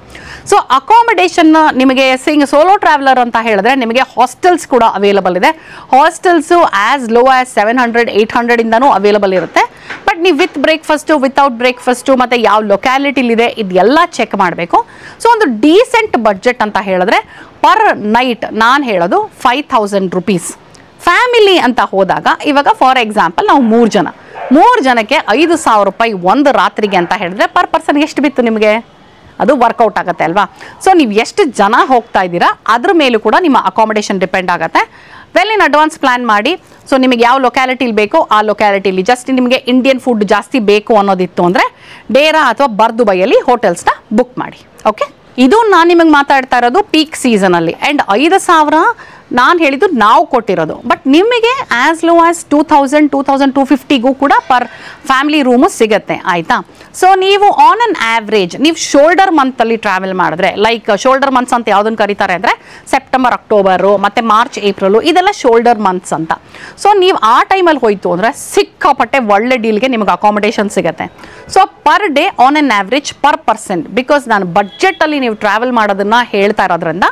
ಸೊ ಅಕಾಮಡೇಷನ್ ನಿಮಗೆ ಸೋಲೋ ಟ್ರಾವೆಲರ್ ಅಂತ ಹೇಳಿದ್ರೆ ನಿಮಗೆ ಹಾಸ್ಟೆಲ್ಸ್ ಕೂಡ ಅವೈಲಬಲ್ ಇದೆ. ಹಾಸ್ಟೆಲ್ಸು ಆ್ಯಸ್ ಲೋ ಆ್ಯಸ್ 700-800 ಇಂದನೂ ಅವೈಲಬಲ್ ಇರುತ್ತೆ. ಬಟ್ ನೀವು ವಿತ್ ಬ್ರೇಕ್ಫಾಸ್ಟು, ವಿತೌಟ್ ಬ್ರೇಕ್ಫಾಸ್ಟು ಮತ್ತು ಯಾವ ಲೊಕ್ಯಾಲಿಟಿಲಿದೆ ಇದೆಲ್ಲ ಚೆಕ್ ಮಾಡಬೇಕು. ಸೊ ಒಂದು ಡೀಸೆಂಟ್ ಬಡ್ಜೆಟ್ ಅಂತ ಹೇಳಿದ್ರೆ ಪರ್ ನೈಟ್ ನಾನು ಹೇಳೋದು 5,000 rupees. ಫ್ಯಾಮಿಲಿ ಅಂತ ಹೋದಾಗ ಇವಾಗ ಫಾರ್ ಎಕ್ಸಾಂಪಲ್ ನಾವು 3 ಜನಕ್ಕೆ 5,000 ರೂಪಾಯಿ ಒಂದು ರಾತ್ರಿಗೆ ಅಂತ ಹೇಳಿದ್ರೆ ಪರ್ ಪರ್ಸನ್ ಎಷ್ಟು ಬಿತ್ತು ನಿಮಗೆ? ಅದು ವರ್ಕೌಟ್ ಆಗುತ್ತೆ ಅಲ್ವಾ. ಸೊ ನೀವು ಎಷ್ಟು ಜನ ಹೋಗ್ತಾ ಇದ್ದೀರಾ ಅದ್ರ ಮೇಲೂ ಕೂಡ ನಿಮ್ಮ ಅಕಾಮಡೇಷನ್ ಡಿಪೆಂಡ್ ಆಗುತ್ತೆ. ವೆಲ್ ಇನ್ ಅಡ್ವಾನ್ಸ್ ಪ್ಲಾನ್ ಮಾಡಿ. ಸೊ ನಿಮಗೆ ಯಾವ ಲೊಕ್ಯಾಲಿಟಿಲಿ ಬೇಕೋ ಆ ಲೊಕ್ಯಾಲಿಟಿಲಿ, ಜಸ್ಟ್ ನಿಮಗೆ ಇಂಡಿಯನ್ ಫುಡ್ ಜಾಸ್ತಿ ಬೇಕು ಅನ್ನೋದಿತ್ತು ಅಂದರೆ ಡೇರಾ ಅಥವಾ ಬರ್ತ್ ದುಬೈಯಲ್ಲಿ ಹೋಟೆಲ್ಸ್ನ ಬುಕ್ ಮಾಡಿ. ಓಕೆ, ಇದು ನಾನು ನಿಮಗೆ ಮಾತಾಡ್ತಾ ಇರೋದು ಪೀಕ್ ಸೀಸನಲ್ಲಿ. ಆ್ಯಂಡ್ 5,000 ನಾನು ಹೇಳಿದ್ದು ನಾವು ಕೊಟ್ಟಿರೋದು. ಬಟ್ ನಿಮಗೆ ಆ್ಯಸ್ ಲೋ ಆ್ಯಸ್ 2,000-2,250ಗೂ ಕೂಡ ಪರ್ ಫ್ಯಾಮಿಲಿ ರೂಮು ಸಿಗುತ್ತೆ ಆಯಿತಾ. ಸೊ ನೀವು ಆನ್ ಅನ್ ಆವ್ರೇಜ್ ನೀವು ಶೋಲ್ಡರ್ ಮಂತಲ್ಲಿ ಟ್ರಾವೆಲ್ ಮಾಡಿದ್ರೆ, ಲೈಕ್ ಶೋಲ್ಡರ್ ಮಂತ್ಸ್ ಅಂತ ಯಾವುದನ್ನು ಕರೀತಾರೆ ಅಂದರೆ ಸೆಪ್ಟೆಂಬರ್, ಅಕ್ಟೋಬರು ಮತ್ತು ಮಾರ್ಚ್, ಏಪ್ರಿಲು, ಇದೆಲ್ಲ ಶೋಲ್ಡರ್ ಮಂತ್ಸ್ ಅಂತ. ಸೊ ನೀವು ಆ ಟೈಮಲ್ಲಿ ಹೋಯ್ತು ಅಂದರೆ ಸಿಕ್ಕಾಪಟ್ಟೆ ಒಳ್ಳೆ ಡೀಲ್ಗೆ ನಿಮಗೆ ಅಕಾಮಡೇಷನ್ ಸಿಗುತ್ತೆ. So per day on an average per person, because ನಾನು ಬಡ್ಜೆಟಲ್ಲಿ ನೀವು ಟ್ರಾವೆಲ್ ಮಾಡೋದನ್ನು ಹೇಳ್ತಾ ಇರೋದ್ರಿಂದ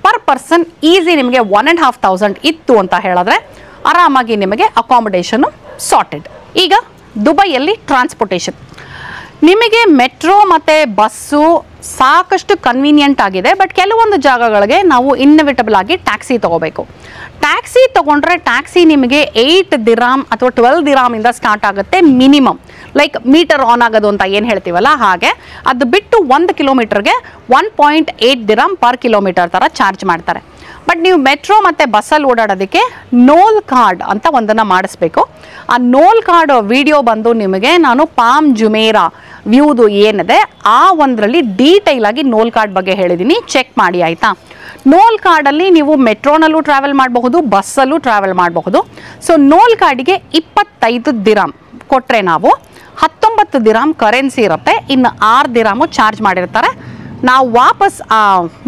ಪರ್ ಪರ್ಸನ್ ಈಸಿ ನಿಮಗೆ 1,500 ಇತ್ತು ಅಂತ ಹೇಳಿದ್ರೆ ಆರಾಮಾಗಿ ನಿಮಗೆ ಅಕಾಮಿಡೇಷನ್ನು ಸಾರ್ಟೆಡ್. ಈಗ ದುಬೈಯಲ್ಲಿ ಟ್ರಾನ್ಸ್ಪೋರ್ಟೇಷನ್ ನಿಮಗೆ ಮೆಟ್ರೋ ಮತ್ತು ಬಸ್ಸು ಸಾಕಷ್ಟು ಕನ್ವೀನಿಯೆಂಟ್ ಆಗಿದೆ. ಬಟ್ ಕೆಲವೊಂದು ಜಾಗಗಳಿಗೆ ನಾವು ಇನ್ನೋವೇಟಬಲ್ ಆಗಿ ಟ್ಯಾಕ್ಸಿ ತೊಗೋಬೇಕು. ಟ್ಯಾಕ್ಸಿ ತೊಗೊಂಡ್ರೆ ಟ್ಯಾಕ್ಸಿ ನಿಮಗೆ 8 ದಿರಾಮ್ ಅಥವಾ 12 ದಿರಾಮಿಂದ ಸ್ಟಾರ್ಟ್ ಆಗುತ್ತೆ ಮಿನಿಮಮ್. ಲೈಕ್ ಮೀಟರ್ ಆನ್ ಆಗೋದು ಅಂತ ಏನು ಹೇಳ್ತೀವಲ್ಲ ಹಾಗೆ. ಅದು ಬಿಟ್ಟು 1 ಕಿಲೋಮೀಟರ್ಗೆ 1.8 ದಿರಾಮ್ ಪರ್ ಕಿಲೋಮೀಟರ್ ಥರ ಚಾರ್ಜ್ ಮಾಡ್ತಾರೆ. ಬಟ್ ನೀವು ಮೆಟ್ರೋ ಮತ್ತು ಬಸ್ಸಲ್ಲಿ ಓಡಾಡೋದಕ್ಕೆ ನೋಲ್ ಕಾರ್ಡ್ ಅಂತ ಒಂದನ್ನು ಮಾಡಿಸ್ಬೇಕು. ಆ ನೋಲ್ ಕಾರ್ಡ್ ವಿಡಿಯೋ ಬಂದು ನಿಮಗೆ ನಾನು ಪಾಮ್ ಜುಮೇರಾ ವ್ಯೂದು ಏನಿದೆ ಆ ಒಂದರಲ್ಲಿ ಡೀಟೈಲ್ ಆಗಿ ನೋಲ್ ಕಾರ್ಡ್ ಬಗ್ಗೆ ಹೇಳಿದ್ದೀನಿ, ಚೆಕ್ ಮಾಡಿ ಆಯಿತಾ. ನೋಲ್ ಕಾರ್ಡಲ್ಲಿ ನೀವು ಮೆಟ್ರೋನಲ್ಲೂ ಟ್ರಾವೆಲ್ ಮಾಡಬಹುದು, ಬಸ್ಸಲ್ಲೂ ಟ್ರಾವೆಲ್ ಮಾಡಬಹುದು. ಸೊ ನೋಲ್ ಕಾರ್ಡಿಗೆ 25 ದಿರಾಮ್ ಕೊಟ್ಟರೆ ನಾವು 19 ದಿರಾಮ್ ಕರೆನ್ಸಿ ಇರುತ್ತೆ, ಇನ್ನು 6 ದಿರಾಮು ಚಾರ್ಜ್ ಮಾಡಿರ್ತಾರೆ. ನಾವು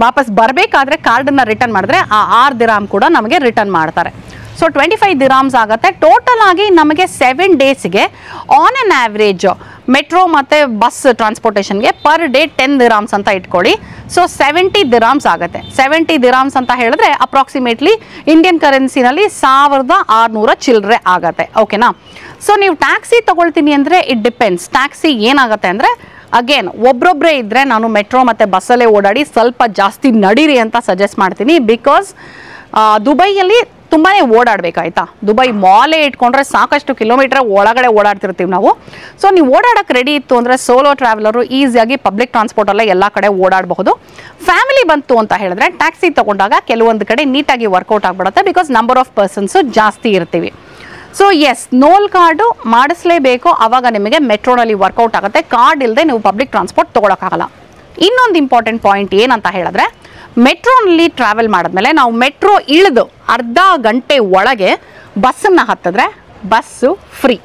ವಾಪಸ್ ಬರಬೇಕಾದ್ರೆ ಕಾರ್ಡನ್ನು ರಿಟರ್ನ್ ಮಾಡಿದ್ರೆ ಆ 6 ದಿರಾಮ್ ಕೂಡ ನಮಗೆ ರಿಟರ್ನ್ ಮಾಡ್ತಾರೆ. ಸೊ 25 ದಿರಾಮ್ಸ್ ಆಗುತ್ತೆ. ಟೋಟಲ್ ಆಗಿ ನಮಗೆ 7 ಡೇಸ್ಗೆ ಆನ್ ಆನ್ ಆವ್ರೇಜ್ ಮೆಟ್ರೋ ಮತ್ತು ಬಸ್ ಟ್ರಾನ್ಸ್ಪೋರ್ಟೇಷನ್ಗೆ ಪರ್ ಡೇ 10 ದಿರಾಮ್ಸ್ ಅಂತ ಇಟ್ಕೊಳ್ಳಿ. ಸೊ 70 ದಿರಾಮ್ಸ್ ಆಗುತ್ತೆ. 70 ದಿರಾಮ್ಸ್ ಅಂತ ಹೇಳಿದ್ರೆ ಅಪ್ರಾಕ್ಸಿಮೇಟ್ಲಿ ಇಂಡಿಯನ್ ಕರೆನ್ಸಿನಲ್ಲಿ 1600 ಚಿಲ್ಲರೆ ಆಗುತ್ತೆ. ಓಕೆನಾ. ಸೊ ನೀವು ಟ್ಯಾಕ್ಸಿ ತೊಗೊಳ್ತೀನಿ ಅಂದರೆ ಇಟ್ ಡಿಪೆಂಡ್ಸ್. ಟ್ಯಾಕ್ಸಿ ಏನಾಗುತ್ತೆ ಅಂದರೆ ಅಗೇನ್ ಒಬ್ರೊಬ್ಬರೇ ಇದ್ದರೆ ನಾನು ಮೆಟ್ರೋ ಮತ್ತು ಬಸ್ಸಲ್ಲೇ ಓಡಾಡಿ ಸ್ವಲ್ಪ ಜಾಸ್ತಿ ನಡೀರಿ ಅಂತ ಸಜೆಸ್ಟ್ ಮಾಡ್ತೀನಿ. ಬಿಕಾಸ್ ದುಬೈಯಲ್ಲಿ ತುಂಬಾ ಓಡಾಡಬೇಕಾಯ್ತಾ. ದುಬೈ ಮಾಲೇ ಇಟ್ಕೊಂಡ್ರೆ ಸಾಕಷ್ಟು ಕಿಲೋಮೀಟರ್ ಒಳಗಡೆ ಓಡಾಡ್ತಿರ್ತೀವಿ ನಾವು. ಸೊ ನೀವು ಓಡಾಡೋಕ್ಕೆ ರೆಡಿ ಇತ್ತು ಅಂದರೆ ಸೋಲೋ ಟ್ರಾವೆಲರು ಈಸಿಯಾಗಿ ಪಬ್ಲಿಕ್ ಟ್ರಾನ್ಸ್ಪೋರ್ಟಲ್ಲೇ ಎಲ್ಲ ಕಡೆ ಓಡಾಡಬಹುದು. ಫ್ಯಾಮಿಲಿ ಬಂತು ಅಂತ ಹೇಳಿದ್ರೆ ಟ್ಯಾಕ್ಸಿ ತೊಗೊಂಡಾಗ ಕೆಲವೊಂದು ಕಡೆ ನೀಟಾಗಿ ವರ್ಕೌಟ್ ಆಗಿಬಿಡುತ್ತೆ. ಬಿಕಾಸ್ ನಂಬರ್ ಆಫ್ ಪರ್ಸನ್ಸು ಜಾಸ್ತಿ ಇರ್ತೀವಿ. ಸೊ ಎಸ್, ನೋಲ್ ಕಾರ್ಡು ಮಾಡಿಸ್ಲೇಬೇಕು, ಆವಾಗ ನಿಮಗೆ ಮೆಟ್ರೋನಲ್ಲಿ ವರ್ಕೌಟ್ ಆಗುತ್ತೆ. ಕಾರ್ಡ್ ಇಲ್ಲದೆ ನೀವು ಪಬ್ಲಿಕ್ ಟ್ರಾನ್ಸ್ಪೋರ್ಟ್ ತೊಗೊಳಕ್ಕಾಗಲ್ಲ. ಇನ್ನೊಂದು ಇಂಪಾರ್ಟೆಂಟ್ ಪಾಯಿಂಟ್ ಏನಂತ ಹೇಳಿದ್ರೆ ಮೆಟ್ರೋನಲ್ಲಿ ಟ್ರಾವೆಲ್ ಮಾಡಿದ್ಮೇಲೆ ನಾವು ಮೆಟ್ರೋ ಇಳಿದು ಅರ್ಧ ಗಂಟೆ ಒಳಗೆ ಬಸ್ಸನ್ನು ಹತ್ತಿದ್ರೆ ಬಸ್ಸು ಫ್ರೀ.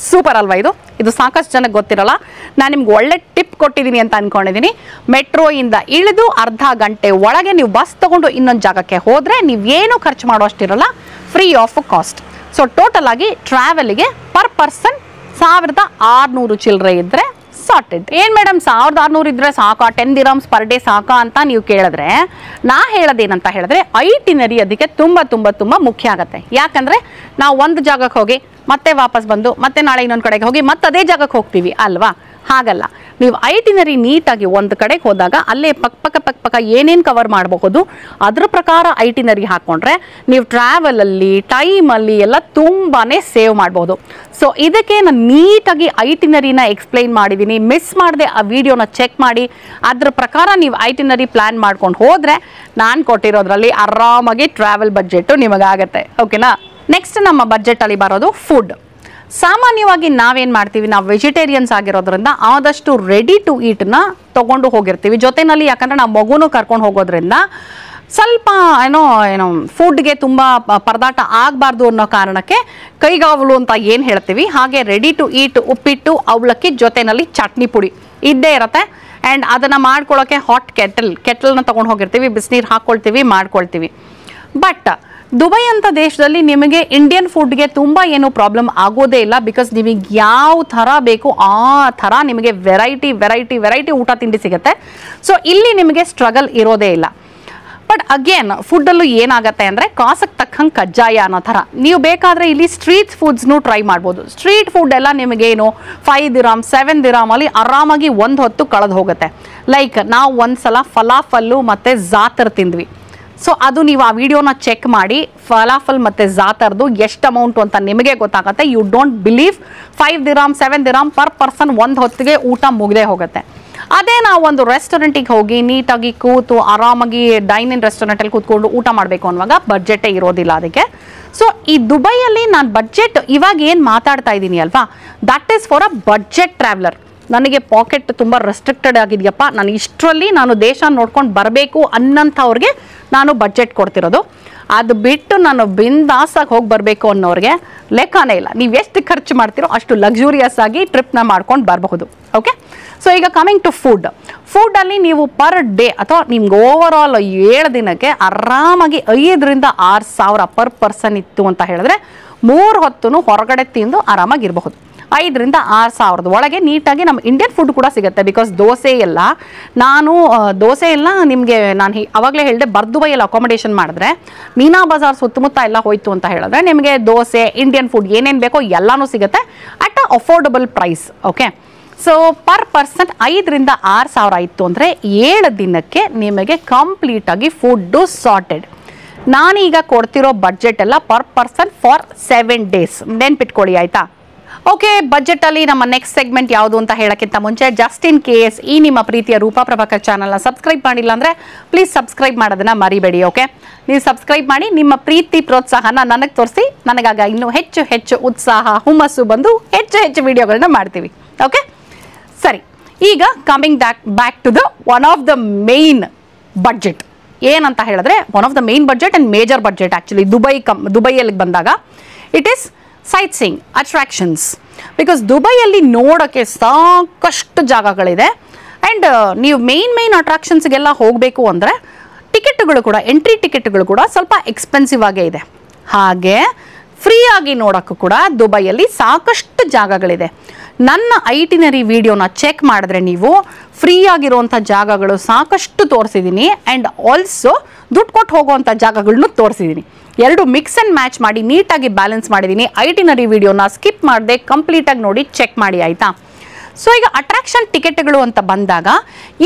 ಸೂಪರ್ ಅಲ್ವಾ ಇದು? ಇದು ಸಾಕಷ್ಟು ಜನಕ್ಕೆ ಗೊತ್ತಿರಲ್ಲ. ನಾನು ನಿಮ್ಗೆ ಒಳ್ಳೆ ಟಿಪ್ ಕೊಟ್ಟಿದ್ದೀನಿ ಅಂತ ಅಂದ್ಕೊಂಡಿದ್ದೀನಿ. ಮೆಟ್ರೋಯಿಂದ ಇಳಿದು ಅರ್ಧ ಗಂಟೆ ಒಳಗೆ ನೀವು ಬಸ್ ತೊಗೊಂಡು ಇನ್ನೊಂದು ಜಾಗಕ್ಕೆ ಹೋದರೆ ನೀವೇನು ಖರ್ಚು ಮಾಡೋಷ್ಟಿರಲ್ಲ, free of cost. So total ಆಗಿ ಟ್ರಾವೆಲಿಗೆ ಪರ್ ಪರ್ಸನ್ 1600 ಚಿಲ್ಲರೆ ಇದ್ದರೆ ಸಾರ್ಟೆಡ್. ಏನು ಮೇಡಮ್ 1600 ಇದ್ದರೆ ಸಾಕಾ, 10 ದಿರಾಮ್ಸ್ ಪರ್ ಡೇ ಸಾಕಾ ಅಂತ ನೀವು ಕೇಳಿದ್ರೆ ನಾ ಹೇಳೋದೇನಂತ ಹೇಳಿದ್ರೆ ಐಟಿನರಿ ಅದಕ್ಕೆ ತುಂಬ ತುಂಬ ತುಂಬ ಮುಖ್ಯ ಆಗುತ್ತೆ. ಯಾಕಂದರೆ ನಾವು ಒಂದು ಜಾಗಕ್ಕೆ ಹೋಗಿ ಮತ್ತೆ ವಾಪಸ್ ಬಂದು ಮತ್ತೆ ನಾಳೆ ಇನ್ನೊಂದು ಕಡೆಗೆ ಹೋಗಿ ಮತ್ತೆ ಅದೇ ಜಾಗಕ್ಕೆ ಹೋಗ್ತೀವಿ ಅಲ್ವಾ. ಹಾಗಲ್ಲ, ನೀವು ಐಟಿನರಿ ನೀಟಾಗಿ ಒಂದು ಕಡೆಗೆ ಹೋದಾಗ ಅಲ್ಲೇ ಪಕ್ಕ ಏನೇನು ಕವರ್ ಮಾಡಬಹುದು ಅದ್ರ ಪ್ರಕಾರ ಐಟಿನರಿ ಹಾಕ್ಕೊಂಡ್ರೆ ನೀವು ಟ್ರಾವೆಲಲ್ಲಿ ಟೈಮಲ್ಲಿ ಎಲ್ಲ ತುಂಬಾ ಸೇವ್ ಮಾಡ್ಬೋದು. ಸೊ ಇದಕ್ಕೆ ನಾನು ನೀಟಾಗಿ ಐಟಿನರಿನ ಎಕ್ಸ್ಪ್ಲೈನ್ ಮಾಡಿದ್ದೀನಿ. ಮಿಸ್ ಮಾಡದೆ ಆ ವಿಡಿಯೋನ ಚೆಕ್ ಮಾಡಿ ಅದ್ರ ಪ್ರಕಾರ ನೀವು ಐಟಿನರಿ ಪ್ಲ್ಯಾನ್ ಮಾಡ್ಕೊಂಡು ಹೋದರೆ ನಾನು ಕೊಟ್ಟಿರೋದ್ರಲ್ಲಿ ಆರಾಮಾಗಿ ಟ್ರಾವೆಲ್ ಬಡ್ಜೆಟು ನಿಮಗಾಗತ್ತೆ. ಓಕೆನಾ. ನೆಕ್ಸ್ಟ್ ನಮ್ಮ ಬಡ್ಜೆಟಲ್ಲಿ ಬರೋದು ಫುಡ್. ಸಾಮಾನ್ಯವಾಗಿ ನಾವೇನು ಮಾಡ್ತೀವಿ, ನಾವು ವೆಜಿಟೇರಿಯನ್ಸ್ ಆಗಿರೋದ್ರಿಂದ ಆದಷ್ಟು ರೆಡಿ ಟು ಈಟ್ನ ತೊಗೊಂಡು ಹೋಗಿರ್ತೀವಿ ಜೊತೆಯಲ್ಲಿ. ಯಾಕಂದರೆ ನಾವು ಮಗುನೂ ಕರ್ಕೊಂಡು ಹೋಗೋದ್ರಿಂದ ಸ್ವಲ್ಪ ಏನೋ ಫುಡ್ಗೆ ತುಂಬ ಪರದಾಟ ಆಗಬಾರ್ದು ಅನ್ನೋ ಕಾರಣಕ್ಕೆ ಕೈಗಾವಲು ಅಂತ ಏನು ಹೇಳ್ತೀವಿ ಹಾಗೆ ರೆಡಿ ಟು ಈಟ್ ಉಪ್ಪಿಟ್ಟು ಅವಲಕ್ಕಿ ಜೊತೆಯಲ್ಲಿ ಚಟ್ನಿ ಪುಡಿ ಇದ್ದೇ ಇರುತ್ತೆ. ಆ್ಯಂಡ್ ಅದನ್ನು ಮಾಡ್ಕೊಳ್ಳೋಕ್ಕೆ ಹಾಟ್ ಕೆಟಲ್ನ ತೊಗೊಂಡು ಹೋಗಿರ್ತೀವಿ, ಬಿಸಿನೀರು ಹಾಕ್ಕೊಳ್ತೀವಿ, ಮಾಡ್ಕೊಳ್ತೀವಿ. ಬಟ್ ದುಬೈ ಅಂತ ದೇಶದಲ್ಲಿ ನಿಮಗೆ ಇಂಡಿಯನ್ ಫುಡ್ಗೆ ತುಂಬ ಏನು ಪ್ರಾಬ್ಲಮ್ ಆಗೋದೇ ಇಲ್ಲ. ಬಿಕಾಸ್ ನಿಮಗೆ ಯಾವ ಥರ ಬೇಕು ಆ ಥರ ನಿಮಗೆ ವೆರೈಟಿ ಊಟ ತಿಂಡಿ ಸಿಗುತ್ತೆ. ಸೊ ಇಲ್ಲಿ ನಿಮಗೆ ಸ್ಟ್ರಗಲ್ ಇರೋದೇ ಇಲ್ಲ. ಬಟ್ ಅಗೇನ್ ಫುಡ್ಡಲ್ಲೂ ಏನಾಗುತ್ತೆ ಅಂದರೆ ಕಾಸಕ್ಕೆ ತಕ್ಕಂಗೆ ಕಜ್ಜಾಯ ಅನ್ನೋ ಥರ ನೀವು ಬೇಕಾದರೆ ಇಲ್ಲಿ ಸ್ಟ್ರೀಟ್ ಫುಡ್ಸ್ನೂ ಟ್ರೈ ಮಾಡ್ಬೋದು. ಸ್ಟ್ರೀಟ್ ಫುಡ್ ಎಲ್ಲ ನಿಮಗೇನು 5 ದಿರಾಮ್ 7 ದಿರಾಮಲ್ಲಿ ಆರಾಮಾಗಿ ಒಂದು ಹೊತ್ತು ಕಳೆದು ಹೋಗುತ್ತೆ. ಲೈಕ್ ನಾವು ಒಂದು ಸಲ ಫಲಾಫಲ್ಲು ಮತ್ತು ಜಾತರ್ ತಿಂದ್ವಿ. ಸೊ ಅದು ನೀವು ಆ ವಿಡಿಯೋನ ಚೆಕ್ ಮಾಡಿ ಫಲಾಫಲ್ ಮತ್ತು ಜಾತರ್ದು ಎಷ್ಟು ಅಮೌಂಟು ಅಂತ ನಿಮಗೆ ಗೊತ್ತಾಗುತ್ತೆ. ಯು ಡೋಂಟ್ ಬಿಲೀವ್ 5 ದಿರಾಮ್ 7 ದಿರಾಮ್ ಪರ್ ಪರ್ಸನ್ ಒಂದು ಹೊತ್ತಿಗೆ ಊಟ ಮುಗಿದೇ ಹೋಗುತ್ತೆ. ಅದೇ ನಾವು ಒಂದು ರೆಸ್ಟೋರೆಂಟಿಗೆ ಹೋಗಿ ನೀಟಾಗಿ ಕೂತು ಆರಾಮಾಗಿ ಡೈನಿಂಗ್ ರೆಸ್ಟೋರೆಂಟಲ್ಲಿ ಕೂತ್ಕೊಂಡು ಊಟ ಮಾಡಬೇಕು ಅನ್ನುವಾಗ ಬಡ್ಜೆಟೇ ಇರೋದಿಲ್ಲ ಅದಕ್ಕೆ. ಸೊ ಈ ದುಬೈಯಲ್ಲಿ ನಾನು ಬಡ್ಜೆಟ್ ಇವಾಗ ಏನು ಮಾತಾಡ್ತಾ ಇದ್ದೀನಿ ಅಲ್ವಾ, that is for a budget traveller. ನನಗೆ ಪಾಕೆಟ್ ತುಂಬ ರೆಸ್ಟ್ರಿಕ್ಟೆಡ್ ಆಗಿದೆಯಪ್ಪ, ನಾನು ಇಷ್ಟರಲ್ಲಿ ನಾನು ದೇಶ ನೋಡ್ಕೊಂಡು ಬರಬೇಕು ಅನ್ನೋಂಥವ್ರಿಗೆ ನಾನು ಬಡ್ಜೆಟ್ ಕೊಡ್ತಿರೋದು. ಅದು ಬಿಟ್ಟು ನಾನು ಬಿಂದಾಸಾಗಿ ಹೋಗಿ ಬರಬೇಕು ಅನ್ನೋರಿಗೆ ಲೆಕ್ಕನೇ ಇಲ್ಲ. ನೀವು ಎಷ್ಟು ಖರ್ಚು ಮಾಡ್ತೀರೋ ಅಷ್ಟು ಲಕ್ಸುರಿಯಸ್ ಆಗಿ ಟ್ರಿಪ್ನ ಮಾಡ್ಕೊಂಡು ಬರಬಹುದು. ಓಕೆ. ಸೊ ಈಗ ಕಮಿಂಗ್ ಟು ಫುಡ್ಡಲ್ಲಿ ನೀವು ಪರ್ ಡೇ ಅಥವಾ ನಿಮ್ಗೆ ಓವರ್ ಆಲ್ 7 ದಿನಕ್ಕೆ ಆರಾಮಾಗಿ 5,000 ರಿಂದ 6,000 ಪರ್ ಪರ್ಸನ್ ಇತ್ತು ಅಂತ ಹೇಳಿದ್ರೆ 3 ಹೊತ್ತು ಹೊರಗಡೆ ತಿಂದು ಆರಾಮಾಗಿರಬಹುದು. 5ರಿಂದ 6,000 ಒಳಗೆ ನೀಟಾಗಿ ನಮ್ಮ ಇಂಡಿಯನ್ ಫುಡ್ ಕೂಡ ಸಿಗುತ್ತೆ. ಬಿಕಾಸ್ ದೋಸೆ ಎಲ್ಲ ನಿಮಗೆ ನಾನು ಅವಾಗಲೇ ಹೇಳಿದೆ, ಬರ್ದುಬೈಯಲ್ಲಿ ಅಕಾಮಿಡೇಷನ್ ಮಾಡಿದ್ರೆ ಮೀನಾ ಬಜಾರ್ ಸುತ್ತಮುತ್ತ ಎಲ್ಲ ಹೋಯ್ತು ಅಂತ ಹೇಳಿದ್ರೆ ನಿಮಗೆ ದೋಸೆ, ಇಂಡಿಯನ್ ಫುಡ್ ಏನೇನು ಬೇಕೋ ಎಲ್ಲನೂ ಸಿಗುತ್ತೆ at a affordable price. Okay, so per person 5ರಿಂದ 6,000 ಆಯಿತು ಅಂದರೆ 7 ದಿನಕ್ಕೆ ನಿಮಗೆ ಕಂಪ್ಲೀಟಾಗಿ ಫುಡ್ಡು ಸಾರ್ಟೆಡ್. ನಾನೀಗ ಕೊಡ್ತಿರೋ ಬಡ್ಜೆಟ್ ಎಲ್ಲ ಪರ್ ಪರ್ಸನ್ ಫಾರ್ 7 days, ನೆನ್ಪಿಟ್ಕೊಳ್ಳಿ ಆಯಿತಾ. ಓಕೆ, ಬಜೆಟಲ್ಲಿ ನಮ್ಮ ನೆಕ್ಸ್ಟ್ ಸೆಗ್ಮೆಂಟ್ ಯಾವುದು ಅಂತ ಹೇಳೋಕ್ಕಿಂತ ಮುಂಚೆ ಜಸ್ಟ್ ಇನ್ ಕೇಸ್ ಈ ನಿಮ್ಮ ಪ್ರೀತಿಯ ರೂಪಾ ಪ್ರಭಾಕರ್ ಚಾನಲ್ನ ಸಬ್ಸ್ಕ್ರೈಬ್ ಮಾಡಿಲ್ಲ ಅಂದರೆ ಪ್ಲೀಸ್ ಸಬ್ಸ್ಕ್ರೈಬ್ ಮಾಡೋದನ್ನು ಮರಿಬೇಡಿ. ಓಕೆ, ನೀವು ಸಬ್ಸ್ಕ್ರೈಬ್ ಮಾಡಿ ನಿಮ್ಮ ಪ್ರೀತಿ ಪ್ರೋತ್ಸಾಹನ ನನಗೆ ತೋರಿಸಿ, ನನಗಾಗ ಇನ್ನೂ ಹೆಚ್ಚು ಹೆಚ್ಚು ಉತ್ಸಾಹ ಹುಮ್ಮಸ್ಸು ಬಂದು ಹೆಚ್ಚು ಹೆಚ್ಚು ವಿಡಿಯೋಗಳನ್ನ ಮಾಡ್ತೀವಿ. ಓಕೆ, ಸರಿ, ಈಗ coming back to the one of the main budget ಏನಂತ ಹೇಳಿದ್ರೆ, one of the main budget and major budget actually ದುಬೈಯಲ್ಲಿ ಬಂದಾಗ it is sightseeing attractions. Because ದುಬೈಯಲ್ಲಿ ನೋಡೋಕ್ಕೆ ಸಾಕಷ್ಟು ಜಾಗಗಳಿದೆ ಆ್ಯಂಡ್ ನೀವು ಮೇನ್ ಅಟ್ರಾಕ್ಷನ್ಸ್ಗೆಲ್ಲ ಹೋಗಬೇಕು ಅಂದರೆ ಟಿಕೆಟ್ಗಳು ಕೂಡ, ಎಂಟ್ರಿ ಟಿಕೆಟ್ಗಳು ಕೂಡ ಸ್ವಲ್ಪ ಎಕ್ಸ್ಪೆನ್ಸಿವ್ ಆಗೇ ಇದೆ. ಹಾಗೆ ಫ್ರೀ ಆಗಿ ನೋಡೋಕ್ಕೂ ಕೂಡ ದುಬೈಯಲ್ಲಿ ಸಾಕಷ್ಟು ಜಾಗಗಳಿದೆ. ನನ್ನ ಐಟಿನರಿ ವಿಡಿಯೋನ ಚೆಕ್ ಮಾಡಿದ್ರೆ ನೀವು ಫ್ರೀ ಆಗಿರುವಂಥ ಜಾಗಗಳು ಸಾಕಷ್ಟು ತೋರಿಸಿದ್ದೀನಿ ಆ್ಯಂಡ್ ಆಲ್ಸೋ ದುಡ್ಡು ಕೊಟ್ಟು ಹೋಗುವಂಥ ಜಾಗಗಳನ್ನೂ ತೋರಿಸಿದ್ದೀನಿ. ಎರಡು ಮಿಕ್ಸ್ ಆ್ಯಂಡ್ ಮ್ಯಾಚ್ ಮಾಡಿ ನೀಟಾಗಿ ಬ್ಯಾಲೆನ್ಸ್ ಮಾಡಿದ್ದೀನಿ. ಐಟಿನರಿ ವಿಡಿಯೋನ ಸ್ಕಿಪ್ ಮಾಡದೆ ಕಂಪ್ಲೀಟಾಗಿ ನೋಡಿ ಚೆಕ್ ಮಾಡಿ ಆಯಿತಾ. ಸೊ ಈಗ ಅಟ್ರಾಕ್ಷನ್ ಟಿಕೆಟ್ಗಳು ಅಂತ ಬಂದಾಗ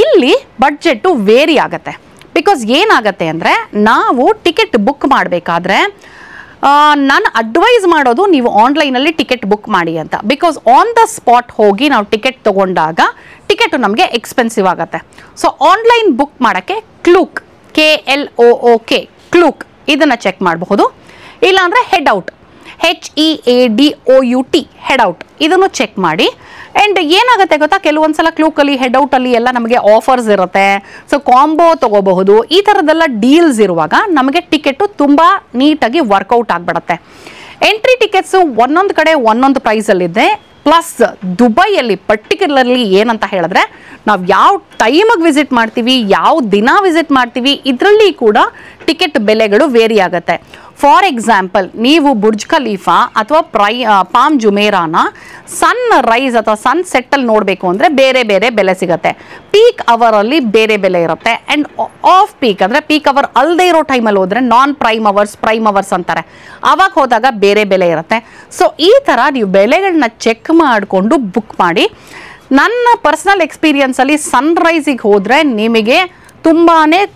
ಇಲ್ಲಿ ಬಡ್ಜೆಟ್ಟು ವೇರಿ ಆಗುತ್ತೆ. ಬಿಕಾಸ್ ಏನಾಗುತ್ತೆ ಅಂದರೆ, ನಾವು ಟಿಕೆಟ್ ಬುಕ್ ಮಾಡಬೇಕಾದ್ರೆ ನಾನು ಅಡ್ವೈಸ್ ಮಾಡೋದು ನೀವು ಆನ್ಲೈನಲ್ಲಿ ಟಿಕೆಟ್ ಬುಕ್ ಮಾಡಿ ಅಂತ. ಬಿಕಾಸ್ ಆನ್ ದ ಸ್ಪಾಟ್ ಹೋಗಿ ನಾವು ಟಿಕೆಟ್ ತೊಗೊಂಡಾಗ ಟಿಕೆಟು ನಮಗೆ ಎಕ್ಸ್ಪೆನ್ಸಿವ್ ಆಗುತ್ತೆ. ಸೊ ಆನ್ಲೈನ್ ಬುಕ್ ಮಾಡೋಕ್ಕೆ ಕ್ಲೂಕ್, KLOOK, ಕ್ಲೂಕ್ ಇದನ್ನು ಚೆಕ್ ಮಾಡಬಹುದು. ಇಲ್ಲಾಂದರೆ HeadOut, HEADOUT, HeadOut ಇದನ್ನು ಚೆಕ್ ಮಾಡಿ. ಆ್ಯಂಡ್ ಏನಾಗುತ್ತೆ ಗೊತ್ತಾ, ಕೆಲವೊಂದು ಸಲ ಕ್ಲೂಕಲ್ಲಿ, HeadOutಲ್ಲಿ ಎಲ್ಲ ನಮಗೆ ಆಫರ್ಸ್ ಇರುತ್ತೆ. ಸೊ ಕಾಂಬೋ ತೊಗೋಬಹುದು. ಈ ಥರದ್ದೆಲ್ಲ ಡೀಲ್ಸ್ ಇರುವಾಗ ನಮಗೆ ಟಿಕೆಟು ತುಂಬ ನೀಟಾಗಿ ವರ್ಕೌಟ್ ಆಗಿಬಿಡುತ್ತೆ. ಎಂಟ್ರಿ ಟಿಕೆಟ್ಸು ಒಂದೊಂದು ಕಡೆ ಒಂದೊಂದು ಪ್ರೈಸಲ್ಲಿದೆ. ಪ್ಲಸ್ ದುಬೈಯಲ್ಲಿ ಪರ್ಟಿಕ್ಯುಲರ್ಲಿ ಏನಂತ ಹೇಳಿದ್ರೆ, ನಾವು ಯಾವ ಟೈಮಿಗೆ ವಿಸಿಟ್ ಮಾಡ್ತೀವಿ, ಯಾವ ದಿನ ವಿಸಿಟ್ ಮಾಡ್ತೀವಿ, ಇದರಲ್ಲಿ ಕೂಡ ಟಿಕೆಟ್ ಬೆಲೆಗಳು ವೇರಿ ಆಗುತ್ತೆ. ಫಾರ್ ಎಕ್ಸಾಂಪಲ್, ನೀವು ಬುರ್ಜ್ ಖಲೀಫಾ ಅಥವಾ ಪಾಮ್ ಜುಮೇರಾನ ಸನ್ ರೈಸ್ ಅಥವಾ ಸನ್ ಸೆಟ್ಟಲ್ಲಿ ನೋಡಬೇಕು ಅಂದರೆ ಬೇರೆ ಬೇರೆ ಬೆಲೆ ಸಿಗುತ್ತೆ. ಪೀಕ್ ಅವರಲ್ಲಿ ಬೇರೆ ಬೆಲೆ ಇರುತ್ತೆ. ಆ್ಯಂಡ್ ಆಫ್ ಪೀಕ್ ಅಂದರೆ ಪೀಕ್ ಅವರ್ ಅಲ್ಲದೆ ಇರೋ ಟೈಮಲ್ಲಿ ಹೋದರೆ ನಾನ್ ಪ್ರೈಮ್ ಅವರ್ಸ್ ಅಂತಾರೆ, ಆವಾಗ ಹೋದಾಗ ಬೇರೆ ಬೆಲೆ ಇರುತ್ತೆ. ಸೊ ಈ ಥರ ನೀವು ಬೆಲೆಗಳನ್ನ ಚೆಕ್ ಮಾಡಿಕೊಂಡು ಬುಕ್ ಮಾಡಿ. ನನ್ನ ಪರ್ಸನಲ್ ಎಕ್ಸ್ಪೀರಿಯನ್ಸಲ್ಲಿ ಸನ್ರೈಸಿಗೆ ಹೋದರೆ ನಿಮಗೆ ತುಂಬಾ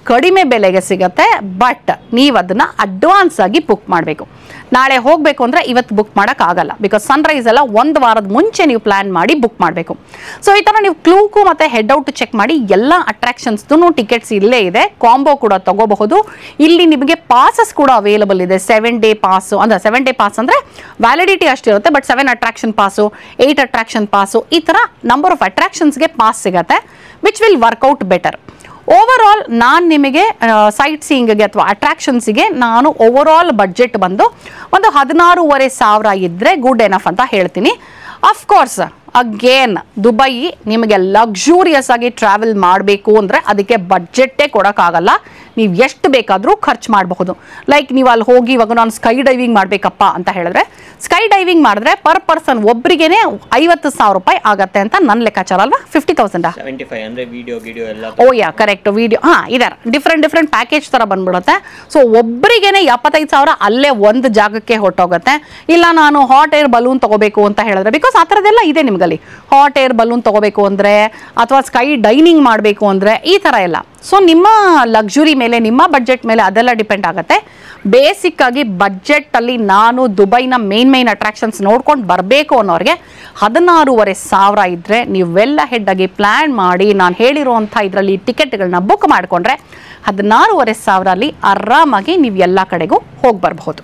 ಕಡಿಮೆ ಬೆಲೆಗೆ ಸಿಗುತ್ತೆ. ಬಟ್ ನೀವು ಅದನ್ನು ಅಡ್ವಾನ್ಸ್ ಆಗಿ ಬುಕ್ ಮಾಡಬೇಕು. ನಾಳೆ ಹೋಗಬೇಕು ಅಂದರೆ ಇವತ್ತು ಬುಕ್ ಮಾಡೋಕ್ಕಾಗಲ್ಲ. ಬಿಕಾಸ್ ಸನ್ರೈಸ್ ಎಲ್ಲ ಒಂದು ವಾರದ ಮುಂಚೆ ನೀವು ಪ್ಲ್ಯಾನ್ ಮಾಡಿ ಬುಕ್ ಮಾಡಬೇಕು. ಸೊ ಈ ಥರ ನೀವು ಕ್ಲೂಕು ಮತ್ತು HeadOut ಚೆಕ್ ಮಾಡಿ. ಎಲ್ಲ ಅಟ್ರಾಕ್ಷನ್ಸ್ದು ಟಿಕೆಟ್ಸ್ ಇಲ್ಲೇ ಇದೆ. ಕಾಂಬೋ ಕೂಡ ತೊಗೋಬಹುದು. ಇಲ್ಲಿ ನಿಮಗೆ ಪಾಸಸ್ ಕೂಡ ಅವೈಲಬಲ್ ಇದೆ. 7 day ಪಾಸು ಅಂದರೆ 7 day ಪಾಸ್ ಅಂದರೆ ವ್ಯಾಲಿಡಿಟಿ ಅಷ್ಟಿರುತ್ತೆ. But 7 attraction pass, 8 attraction pass, ಈ ಥರ ನಂಬರ್ ಆಫ್ ಅಟ್ರಾಕ್ಷನ್ಸ್ಗೆ ಪಾಸ್ ಸಿಗುತ್ತೆ, which will work out better. Overall ನಾನು ನಿಮಗೆ ಸೈಟ್ ಸೀಯಿಂಗ್ಗೆ ಅಥವಾ ಅಟ್ರಾಕ್ಷನ್ಸಿಗೆ ನಾನು ಓವರ್ ಆಲ್ ಬಡ್ಜೆಟ್ ಬಂದು ಒಂದು 16,500 ಇದ್ದರೆ ಗುಡ್ ಎನಫ್ ಅಂತ ಹೇಳ್ತೀನಿ. ಅಫ್ಕೋರ್ಸ್ ಅಗೇನ್ ದುಬೈ ನಿಮಗೆ ಲಕ್ಸುರಿಯಸ್ ಆಗಿ ಟ್ರಾವೆಲ್ ಮಾಡಬೇಕು ಅಂದರೆ ಅದಕ್ಕೆ ಬಡ್ಜೆಟ್ಟೇ ಕೊಡೋಕ್ಕಾಗಲ್ಲ. ನೀವು ಎಷ್ಟು ಬೇಕಾದರೂ ಖರ್ಚು ಮಾಡಬಹುದು. ಲೈಕ್ ನೀವು ಅಲ್ಲಿ ಹೋಗಿ ಇವಾಗ ನಾನು ಸ್ಕೈ ಡೈವಿಂಗ್ ಮಾಡಬೇಕಪ್ಪ ಅಂತ ಹೇಳಿದ್ರೆ, ಸ್ಕೈ ಡೈವಿಂಗ್ ಮಾಡಿದ್ರೆ ಪರ್ ಪರ್ಸನ್ ಒಬ್ಬರಿಗೆ 50,000 ರೂಪಾಯಿ ಆಗುತ್ತೆ ಅಂತ ನನ್ನ ಲೆಕ್ಕಾಚಾರ ಅಲ್ವಾ. 50,000 ಓ ಯಾ ಕರೆಕ್ಟ್. ವಿಡಿಯೋ ಇದಾರೆ ಡಿಫ್ರೆಂಟ್ ಪ್ಯಾಕೇಜ್ ಥರ ಬಂದ್ಬಿಡುತ್ತೆ. ಸೊ ಒಬ್ಬರಿಗೆ 75,000 ಅಲ್ಲೇ ಒಂದು ಜಾಗಕ್ಕೆ ಹೊಟ್ಟೋಗುತ್ತೆ. ಇಲ್ಲ ನಾನು ಹಾಟ್ ಏರ್ ಬಲೂನ್ ತೊಗೋಬೇಕು ಅಂತ ಹೇಳಿದ್ರೆ, ಬಿಕಾಸ್ ಆ ಥರದ್ದೆಲ್ಲ ಇದೆ ನಿಮಗಲ್ಲಿ. ಹಾಟ್ ಏರ್ ಬಲೂನ್ ತೊಗೋಬೇಕು ಅಂದರೆ ಅಥವಾ ಸ್ಕೈ ಡೈನಿಂಗ್ ಮಾಡಬೇಕು ಅಂದರೆ ಈ ಥರ ಎಲ್ಲ. ಸೊ ನಿಮ್ಮ ಲಕ್ಸುರಿ ಮೇಲೆ, ನಿಮ್ಮ ಬಡ್ಜೆಟ್ ಮೇಲೆ ಅದೆಲ್ಲ ಡಿಪೆಂಡ್ ಆಗುತ್ತೆ. ಬೇಸಿಕ್ ಆಗಿ ಬಡ್ಜೆಟ್ಟಲ್ಲಿ ನಾನು ದುಬೈನ ಮೇನ್ ಅಟ್ರಾಕ್ಷನ್ಸ್ ನೋಡ್ಕೊಂಡು ಬರಬೇಕು ಅನ್ನೋರಿಗೆ 16,500 ಇದ್ದರೆ ನೀವೆಲ್ಲ ಹೆಡ್ಡಾಗಿ ಪ್ಲ್ಯಾನ್ ಮಾಡಿ ನಾನು ಹೇಳಿರುವಂಥ ಇದರಲ್ಲಿ ಟಿಕೆಟ್ಗಳನ್ನ ಬುಕ್ ಮಾಡಿಕೊಂಡ್ರೆ 16,500 ಆರಾಮಾಗಿ ನೀವು ಎಲ್ಲ ಕಡೆಗೂ ಹೋಗಿ ಬರಬಹುದು.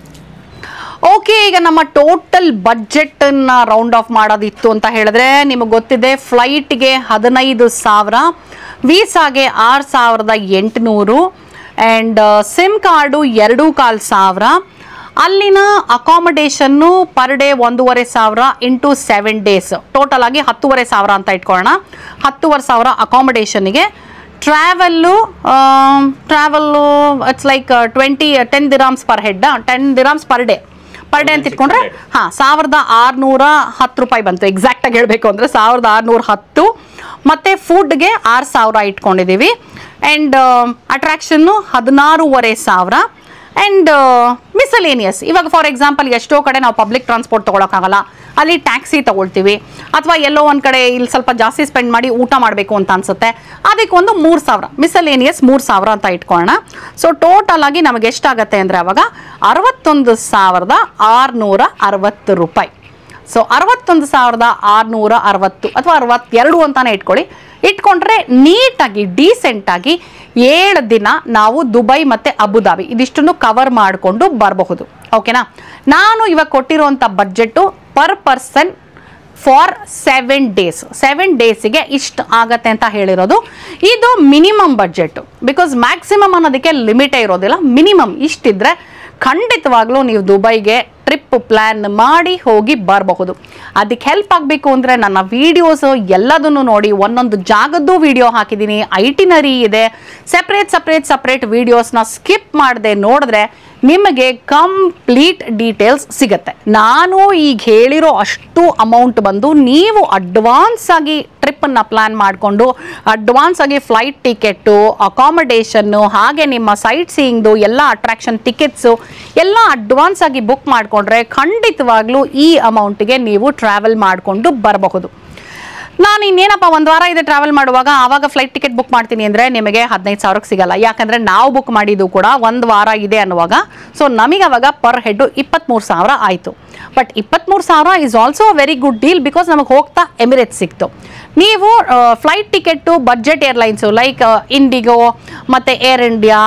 ಓಕೆ, ಈಗ ನಮ್ಮ ಟೋಟಲ್ ಬಡ್ಜೆಟನ್ನು ರೌಂಡ್ ಆಫ್ ಮಾಡೋದಿತ್ತು ಅಂತ ಹೇಳಿದ್ರೆ ನಿಮಗೆ ಗೊತ್ತಿದೆ, ಫ್ಲೈಟ್ಗೆ 15,000, ವೀಸಾಗೆ 6,800 ಆ್ಯಂಡ್ ಸಿಮ್ ಕಾರ್ಡು 2,500. ಅಲ್ಲಿನ ಅಕಾಮಡೇಷನ್ನು per day 1,500 into 7 days, total ಆಗಿ 10,500 ಅಂತ ಇಟ್ಕೊಳ್ಳೋಣ. 10,500 ಅಕಾಮಡೇಷನ್ಗೆ. Travel it's like 10 dirhams per head, 10 dirhams per day. Per day ಅಂತ ಇಟ್ಕೊಂಡ್ರೆ 1610 ರೂಪಾಯಿ ಬಂತು. ಎಕ್ಸಾಕ್ಟ್ ಆಗಿ ಹೇಳ್ಬೇಕು ಅಂದ್ರೆ 1610. ಮತ್ತೆ ಫುಡ್ಗೆ 6000 ಇಟ್ಕೊಂಡಿದೀವಿ. And attraction 16,500. ಅಂಡ್ ಮಿಸಲೇನಿಯಸ್, ಇವಾಗ ಫಾರ್ ಎಕ್ಸಾಂಪಲ್ ಎಷ್ಟೋ ಕಡೆ ನಾವು ಪಬ್ಲಿಕ್ ಟ್ರಾನ್ಸ್ಪೋರ್ಟ್ ತೊಗೊಳಕ್ಕಾಗಲ್ಲ, ಅಲ್ಲಿ ಟ್ಯಾಕ್ಸಿ ತಗೊಳ್ತೀವಿ, ಅಥವಾ ಎಲ್ಲೋ ಒಂದು ಕಡೆ ಇಲ್ಲಿ ಸ್ವಲ್ಪ ಜಾಸ್ತಿ ಸ್ಪೆಂಡ್ ಮಾಡಿ ಊಟ ಮಾಡಬೇಕು ಅಂತ ಅನ್ಸುತ್ತೆ, ಅದಕ್ಕೊಂದು 3000 ಮಿಸಲೇನಿಯಸ್ 3000 ಅಂತ ಇಟ್ಕೊಳ್ಳೋಣ. ಸೊ ಟೋಟಲ್ ಆಗಿ ನಮಗೆ ಎಷ್ಟಾಗತ್ತೆ ಅಂದರೆ ಅವಾಗ 61,660 ರೂಪಾಯಿ. ಸೊ 61,660 ಅಥವಾ 62 ಅಂತಾನೆ ಇಟ್ಕೊಂಡ್ರೆ ನೀಟಾಗಿ ಡೀಸೆಂಟಾಗಿ 7 ದಿನ ನಾವು ದುಬೈ ಮತ್ತು ಅಬುದಾಬಿ ಇದಿಷ್ಟನ್ನು ಕವರ್ ಮಾಡಿಕೊಂಡು ಬರಬಹುದು. ಓಕೆನಾ? ನಾನು ಇವಾಗ ಕೊಟ್ಟಿರುವಂಥ budget per person for 7 days. 7 ಡೇಸಿಗೆ ಇಷ್ಟು ಆಗತ್ತೆ ಅಂತ ಹೇಳಿರೋದು. ಇದು ಮಿನಿಮಮ್ ಬಡ್ಜೆಟ್ಟು, ಬಿಕಾಸ್ ಮ್ಯಾಕ್ಸಿಮಮ್ ಅನ್ನೋದಕ್ಕೆ ಲಿಮಿಟೇ ಇರೋದಿಲ್ಲ. ಮಿನಿಮಮ್ ಇಷ್ಟಿದ್ರೆ ಖಂಡಿತವಾಗ್ಲೂ ನೀವು ದುಬೈಗೆ ಟ್ರಿಪ್ ಪ್ಲ್ಯಾನ್ ಮಾಡಿ ಹೋಗಿ ಬರಬಹುದು. ಅದಕ್ಕೆ ಹೆಲ್ಪ್ ಆಗಬೇಕು ಅಂದರೆ ನನ್ನ ವೀಡಿಯೋಸು ಎಲ್ಲದನ್ನು ನೋಡಿ, ಒಂದೊಂದು ಜಾಗದ್ದು ವಿಡಿಯೋ ಹಾಕಿದ್ದೀನಿ, ಐಟಿನರಿ ಇದೆ, ಸಪ್ರೇಟ್ ವೀಡಿಯೋಸ್ನ ಸ್ಕಿಪ್ ಮಾಡದೆ ನೋಡಿದ್ರೆ ನಿಮಗೆ ಕಂಪ್ಲೀಟ್ ಡೀಟೇಲ್ಸ್ ಸಿಗುತ್ತೆ. ನಾನು ಈಗ ಹೇಳಿರೋ ಅಷ್ಟು ಅಮೌಂಟ್ ಬಂದು ನೀವು ಅಡ್ವಾನ್ಸ್ ಆಗಿ ಟ್ರಿಪ್ಪನ್ನು ಪ್ಲ್ಯಾನ್ ಮಾಡಿಕೊಂಡು ಅಡ್ವಾನ್ಸ್ ಆಗಿ ಫ್ಲೈಟ್ ಟಿಕೆಟ್ಟು, ಅಕಾಮಡೇಷನ್ನು, ಹಾಗೆ ನಿಮ್ಮ ಸೈಟ್ ಸೀಯಿಂಗ್ದು ಎಲ್ಲ ಅಟ್ರಾಕ್ಷನ್ ಟಿಕೆಟ್ಸು ಎಲ್ಲ ಅಡ್ವಾನ್ಸ್ ಆಗಿ ಬುಕ್ ಮಾಡಿಕೊಂಡ್ರೆ ಖಂಡಿತವಾಗ್ಲೂ ಈ ಅಮೌಂಟಿಗೆ ನೀವು ಟ್ರಾವೆಲ್ ಮಾಡಿಕೊಂಡು ಬರಬಹುದು. ನಾನು ಇನ್ನೇನಪ್ಪ ಒಂದು ವಾರ ಇದೆ ಟ್ರಾವೆಲ್ ಮಾಡುವಾಗ ಆವಾಗ ಫ್ಲೈಟ್ ಟಿಕೆಟ್ ಬುಕ್ ಮಾಡ್ತೀನಿ ಅಂದರೆ ನಿಮಗೆ 15,000ಕ್ಕೆ ಸಿಗಲ್ಲ. ಯಾಕಂದರೆ ನಾವು ಬುಕ್ ಮಾಡಿದ್ದು ಕೂಡ ಒಂದು ವಾರ ಇದೆ ಅನ್ನುವಾಗ. ಸೊ ನಮಗೆ ಅವಾಗ ಪರ್ ಹೆಡ್ಡು 23,000 ಆಯಿತು. But 23,000 is also very good deal, because ನಮಗೆ ಹೋಗ್ತಾ ಎಮಿರೇಟ್ಸ್ ಸಿಕ್ತು. ನೀವು flight ticket budget airlines like IndiGo ಮತ್ತು ಏರ್ ಇಂಡಿಯಾ,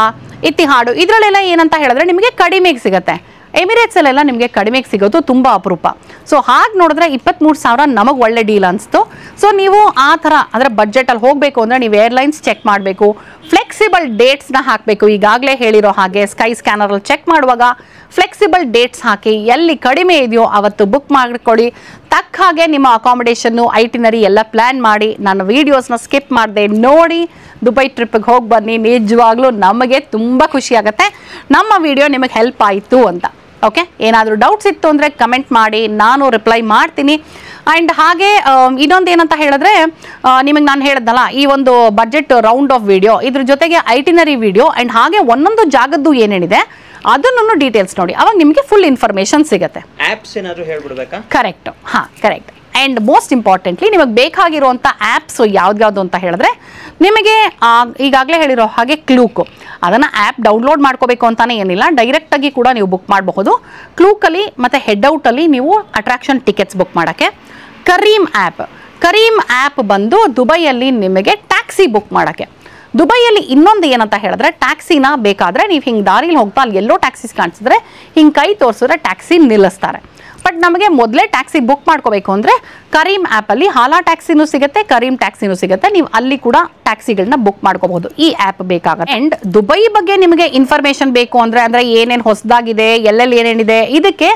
ಇತಿಹಾಡು ಇದರಲ್ಲೆಲ್ಲ ಏನಂತ ಹೇಳಿದ್ರೆ ನಿಮಗೆ ಕಡಿಮೆಗೆ ಸಿಗುತ್ತೆ. ಎಮಿರೇಟ್ಸಲ್ಲೆಲ್ಲ ನಿಮಗೆ ಕಡಿಮೆಗೆ ಸಿಗೋದು ತುಂಬ ಅಪರೂಪ. ಸೊ ಹಾಗೆ ನೋಡಿದ್ರೆ 23,000 ನಮಗೆ ಒಳ್ಳೆ ಡೀಲ್ ಅನಿಸ್ತು. ಸೊ ನೀವು ಆ ಥರ ಅಂದರೆ ಬಡ್ಜೆಟಲ್ಲಿ ಹೋಗಬೇಕು ಅಂದರೆ ನೀವು ಏರ್ಲೈನ್ಸ್ ಚೆಕ್ ಮಾಡಬೇಕು, ಫ್ಲೆಕ್ಸಿಬಲ್ ಡೇಟ್ಸ್ನ ಹಾಕಬೇಕು. ಈಗಾಗಲೇ ಹೇಳಿರೋ ಹಾಗೆ ಸ್ಕೈ ಸ್ಕ್ಯಾನರಲ್ಲಿ ಚೆಕ್ ಮಾಡುವಾಗ ಫ್ಲೆಕ್ಸಿಬಲ್ ಡೇಟ್ಸ್ ಹಾಕಿ ಎಲ್ಲಿ ಕಡಿಮೆ ಇದೆಯೋ ಅವತ್ತು ಬುಕ್ ಮಾಡಿಕೊಳ್ಳಿ. ತಕ್ಕ ಹಾಗೆ ನಿಮ್ಮ ಅಕಾಮಡೇಷನ್ನು ಐಟಿನರಿ ಎಲ್ಲ ಪ್ಲ್ಯಾನ್ ಮಾಡಿ ನನ್ನ ವೀಡಿಯೋಸ್ನ ಸ್ಕಿಪ್ ಮಾಡದೆ ನೋಡಿ ದುಬೈ ಟ್ರಿಪ್ಪಿಗೆ ಹೋಗಿ ಬನ್ನಿ. ನಿಜವಾಗ್ಲೂ ನಮಗೆ ತುಂಬ ಖುಷಿಯಾಗುತ್ತೆ ನಮ್ಮ ವಿಡಿಯೋ ನಿಮಗೆ ಹೆಲ್ಪ್ ಆಯಿತು ಅಂತ. ಓಕೆ, ಏನಾದರೂ ಡೌಟ್ಸ್ ಇತ್ತು ಅಂದರೆ ಕಮೆಂಟ್ ಮಾಡಿ, ನಾನು ರಿಪ್ಲೈ ಮಾಡ್ತೀನಿ. ಆ್ಯಂಡ್ ಹಾಗೆ ಇನ್ನೊಂದು ಏನಂತ ಹೇಳಿದ್ರೆ ನಿಮಗೆ ನಾನು ಹೇಳಿದ್ನಲ್ಲ ಈ ಒಂದು ಬಡ್ಜೆಟ್ ರೌಂಡ್ ಆಫ್ ವಿಡಿಯೋ, ಇದ್ರ ಜೊತೆಗೆ ಐಟಿನರಿ ವಿಡಿಯೋ ಆ್ಯಂಡ್ ಹಾಗೆ ಒಂದೊಂದು ಜಾಗದ್ದು ಏನೇನಿದೆ ಅದನ್ನು ಡೀಟೇಲ್ಸ್ ನೋಡಿ, ಅವಾಗ ನಿಮಗೆ ಫುಲ್ ಇನ್ಫಾರ್ಮೇಷನ್ ಸಿಗುತ್ತೆ. ಆ್ಯಪ್ಸ್ ಏನಾದರೂ ಹೇಳ್ಬಿಡ್ಬೇಕಾ? ಕರೆಕ್ಟ್, ಹಾಂ ಕರೆಕ್ಟ್. ಆ್ಯಂಡ್ ಮೋಸ್ಟ್ ಇಂಪಾರ್ಟೆಂಟ್ಲಿ ನಿಮಗೆ ಬೇಕಾಗಿರುವಂಥ ಆ್ಯಪ್ಸು ಯಾವ್ದು ಅಂತ ಹೇಳಿದ್ರೆ ನಿಮಗೆ ಈಗಾಗಲೇ ಹೇಳಿರೋ ಹಾಗೆ ಕ್ಲೂಕು, ಅದನ್ನು ಆ್ಯಪ್ ಡೌನ್ಲೋಡ್ ಮಾಡ್ಕೋಬೇಕು ಅಂತಾನೆ ಏನಿಲ್ಲ, ಡೈರೆಕ್ಟಾಗಿ ಕೂಡ ನೀವು ಬುಕ್ ಮಾಡಬಹುದು. ಕ್ಲೂಕಲ್ಲಿ ಮತ್ತು ಹೆಡ್ಔಟಲ್ಲಿ ನೀವು ಅಟ್ರಾಕ್ಷನ್ ಟಿಕೆಟ್ಸ್ ಬುಕ್ ಮಾಡೋಕ್ಕೆ. ಕರೀಮ್ ಆ್ಯಪ್ ಬಂದು ದುಬೈಯಲ್ಲಿ ನಿಮಗೆ ಟ್ಯಾಕ್ಸಿ ಬುಕ್ ಮಾಡೋಕ್ಕೆ. ದುಬೈಯಲ್ಲಿ ಇನ್ನೊಂದು ಏನಂತ ಹೇಳಿದ್ರೆ ಟ್ಯಾಕ್ಸಿನ ಬೇಕಾದರೆ ನೀವು ಹಿಂಗೆ ದಾರಿಲಿ ಹೋಗ್ತಾ ಅಲ್ಲಿ ಎಲ್ಲೋ ಟ್ಯಾಕ್ಸೀಸ್ ಕಾಣಿಸಿದ್ರೆ ಹಿಂಗೆ ಕೈ ತೋರಿಸಿದ್ರೆ ಟ್ಯಾಕ್ಸಿ ನಿಲ್ಲಿಸ್ತಾರೆ. ಬಟ್ ನಮಗೆ ಮೊದಲೇ ಟ್ಯಾಕ್ಸಿ ಬುಕ್ ಮಾಡ್ಕೋಬೇಕು ಅಂದರೆ ಕರೀಮ್ ಆ್ಯಪಲ್ಲಿ ಹಾಲಾ ಟ್ಯಾಕ್ಸಿನೂ ಸಿಗುತ್ತೆ, ಕರೀಮ್ ಟ್ಯಾಕ್ಸಿನೂ ಸಿಗುತ್ತೆ. ನೀವು ಅಲ್ಲಿ ಕೂಡ ಟ್ಯಾಕ್ಸಿಗಳನ್ನ ಬುಕ್ ಮಾಡ್ಕೋಬಹುದು. ಈ ಆ್ಯಪ್ ಬೇಕಾಗುತ್ತೆ. ಆ್ಯಂಡ್ ದುಬೈ ಬಗ್ಗೆ ನಿಮಗೆ ಇನ್ಫಾರ್ಮೇಷನ್ ಬೇಕು ಅಂದರೆ ಏನೇನು ಹೊಸದಾಗಿದೆ, ಎಲ್ಲೆಲ್ಲಿ ಏನೇನಿದೆ, ಇದಕ್ಕೆ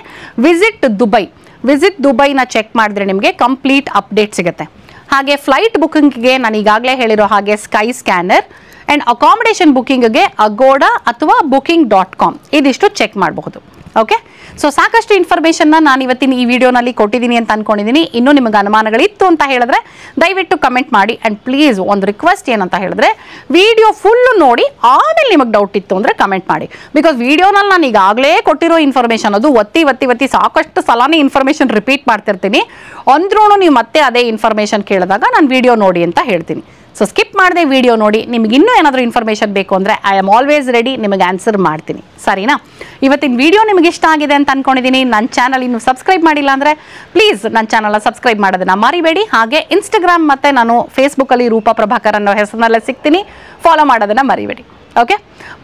ವಿಸಿಟ್ ದುಬೈನ ಚೆಕ್ ಮಾಡಿದ್ರೆ ನಿಮಗೆ ಕಂಪ್ಲೀಟ್ ಅಪ್ಡೇಟ್ ಸಿಗುತ್ತೆ. ಹಾಗೆ ಫ್ಲೈಟ್ ಬುಕಿಂಗ್ಗೆ ನಾನು ಈಗಾಗಲೇ ಹೇಳಿರೋ ಹಾಗೆ ಸ್ಕೈ ಸ್ಕ್ಯಾನರ್ ಆ್ಯಂಡ್ ಅಕಾಮಡೇಷನ್ ಬುಕಿಂಗ್ಗೆ ಅಗೋಡಾ ಅಥವಾ booking.com ಇದಿಷ್ಟು ಚೆಕ್ ಮಾಡಬಹುದು. ಓಕೆ, ಸೊ ಸಾಕಷ್ಟು ಇನ್ಫಾರ್ಮೇಷನ್ನ ನಾನು ಇವತ್ತಿನ ಈ ವಿಡಿಯೋನಲ್ಲಿ ಕೊಟ್ಟಿದ್ದೀನಿ ಅಂತ ಅಂದ್ಕೊಂಡಿದ್ದೀನಿ. ಇನ್ನೂ ನಿಮಗೆ ಅನುಮಾನಗಳಿತ್ತು ಅಂತ ಹೇಳಿದ್ರೆ ದಯವಿಟ್ಟು ಕಮೆಂಟ್ ಮಾಡಿ. ಆ್ಯಂಡ್ ಪ್ಲೀಸ್ ಒಂದು ರಿಕ್ವೆಸ್ಟ್ ಏನಂತ ಹೇಳಿದ್ರೆ ವಿಡಿಯೋ ಫುಲ್ಲು ನೋಡಿ ಆಮೇಲೆ ನಿಮಗೆ ಡೌಟ್ ಇತ್ತು ಅಂದರೆ ಕಮೆಂಟ್ ಮಾಡಿ. ಬಿಕಾಸ್ ವಿಡಿಯೋನಲ್ಲಿ ನಾನು ಈಗಾಗಲೇ ಕೊಟ್ಟಿರೋ ಇನ್ಫಾರ್ಮೇಷನ್ ಅದು ಒತ್ತಿ ಸಾಕಷ್ಟು ಸಲನೇ ಇನ್ಫಾರ್ಮೇಷನ್ ರಿಪೀಟ್ ಮಾಡ್ತಿರ್ತೀನಿ. ಅಂದ್ರೂ ನೀವು ಮತ್ತೆ ಅದೇ ಇನ್ಫಾರ್ಮೇಷನ್ ಕೇಳಿದಾಗ ನಾನು ವಿಡಿಯೋ ನೋಡಿ ಅಂತ ಹೇಳ್ತೀನಿ. ಸೊ ಸ್ಕಿಪ್ ಮಾಡದೆ ವಿಡಿಯೋ ನೋಡಿ. ನಿಮ್ಗೆ ಇನ್ನೂ ಏನಾದರೂ ಇನ್ಫಾರ್ಮೇಷನ್ ಬೇಕು ಅಂದರೆ ಐ ಆಮ್ ಆಲ್ವೇಸ್ ರೆಡಿ, ನಿಮಗೆ ಆನ್ಸರ್ ಮಾಡ್ತೀನಿ. ಸರಿನಾ? ಇವತ್ತಿನ ವಿಡಿಯೋ ನಿಮಗೆ ಇಷ್ಟ ಆಗಿದೆ ಅಂತ ಅಂದ್ಕೊಂಡಿದ್ದೀನಿ. ನನ್ನ ಚಾನಲ್ ಇನ್ನೂ ಸಬ್ಸ್ಕ್ರೈಬ್ ಮಾಡಿಲ್ಲ ಅಂದರೆ ಪ್ಲೀಸ್ ನನ್ನ ಚಾನಲ್ನ ಸಬ್ಸ್ಕ್ರೈಬ್ ಮಾಡೋದನ್ನು ಮರಿಬೇಡಿ. ಹಾಗೆ ಇನ್ಸ್ಟಾಗ್ರಾಮ್ ಮತ್ತು ನಾನು ಫೇಸ್ಬುಕ್ಕಲ್ಲಿ ರೂಪಾ ಪ್ರಭಾಕರ್ ಅನ್ನೋ ಹೆಸರಿನಲ್ಲೇ ಸಿಗ್ತೀನಿ, ಫಾಲೋ ಮಾಡೋದನ್ನು ಮರಿಬೇಡಿ. ಓಕೆ,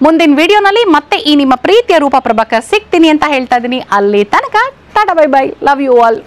ಮುಂದಿನ ವಿಡಿಯೋನಲ್ಲಿ ಮತ್ತೆ ಈ ನಿಮ್ಮ ಪ್ರೀತಿಯ ರೂಪಾ ಪ್ರಭಾಕರ್ ಸಿಗ್ತೀನಿ ಅಂತ ಹೇಳ್ತಾ ಇದ್ದೀನಿ. ಅಲ್ಲಿ ತನಕ tata, bye bye, love you all.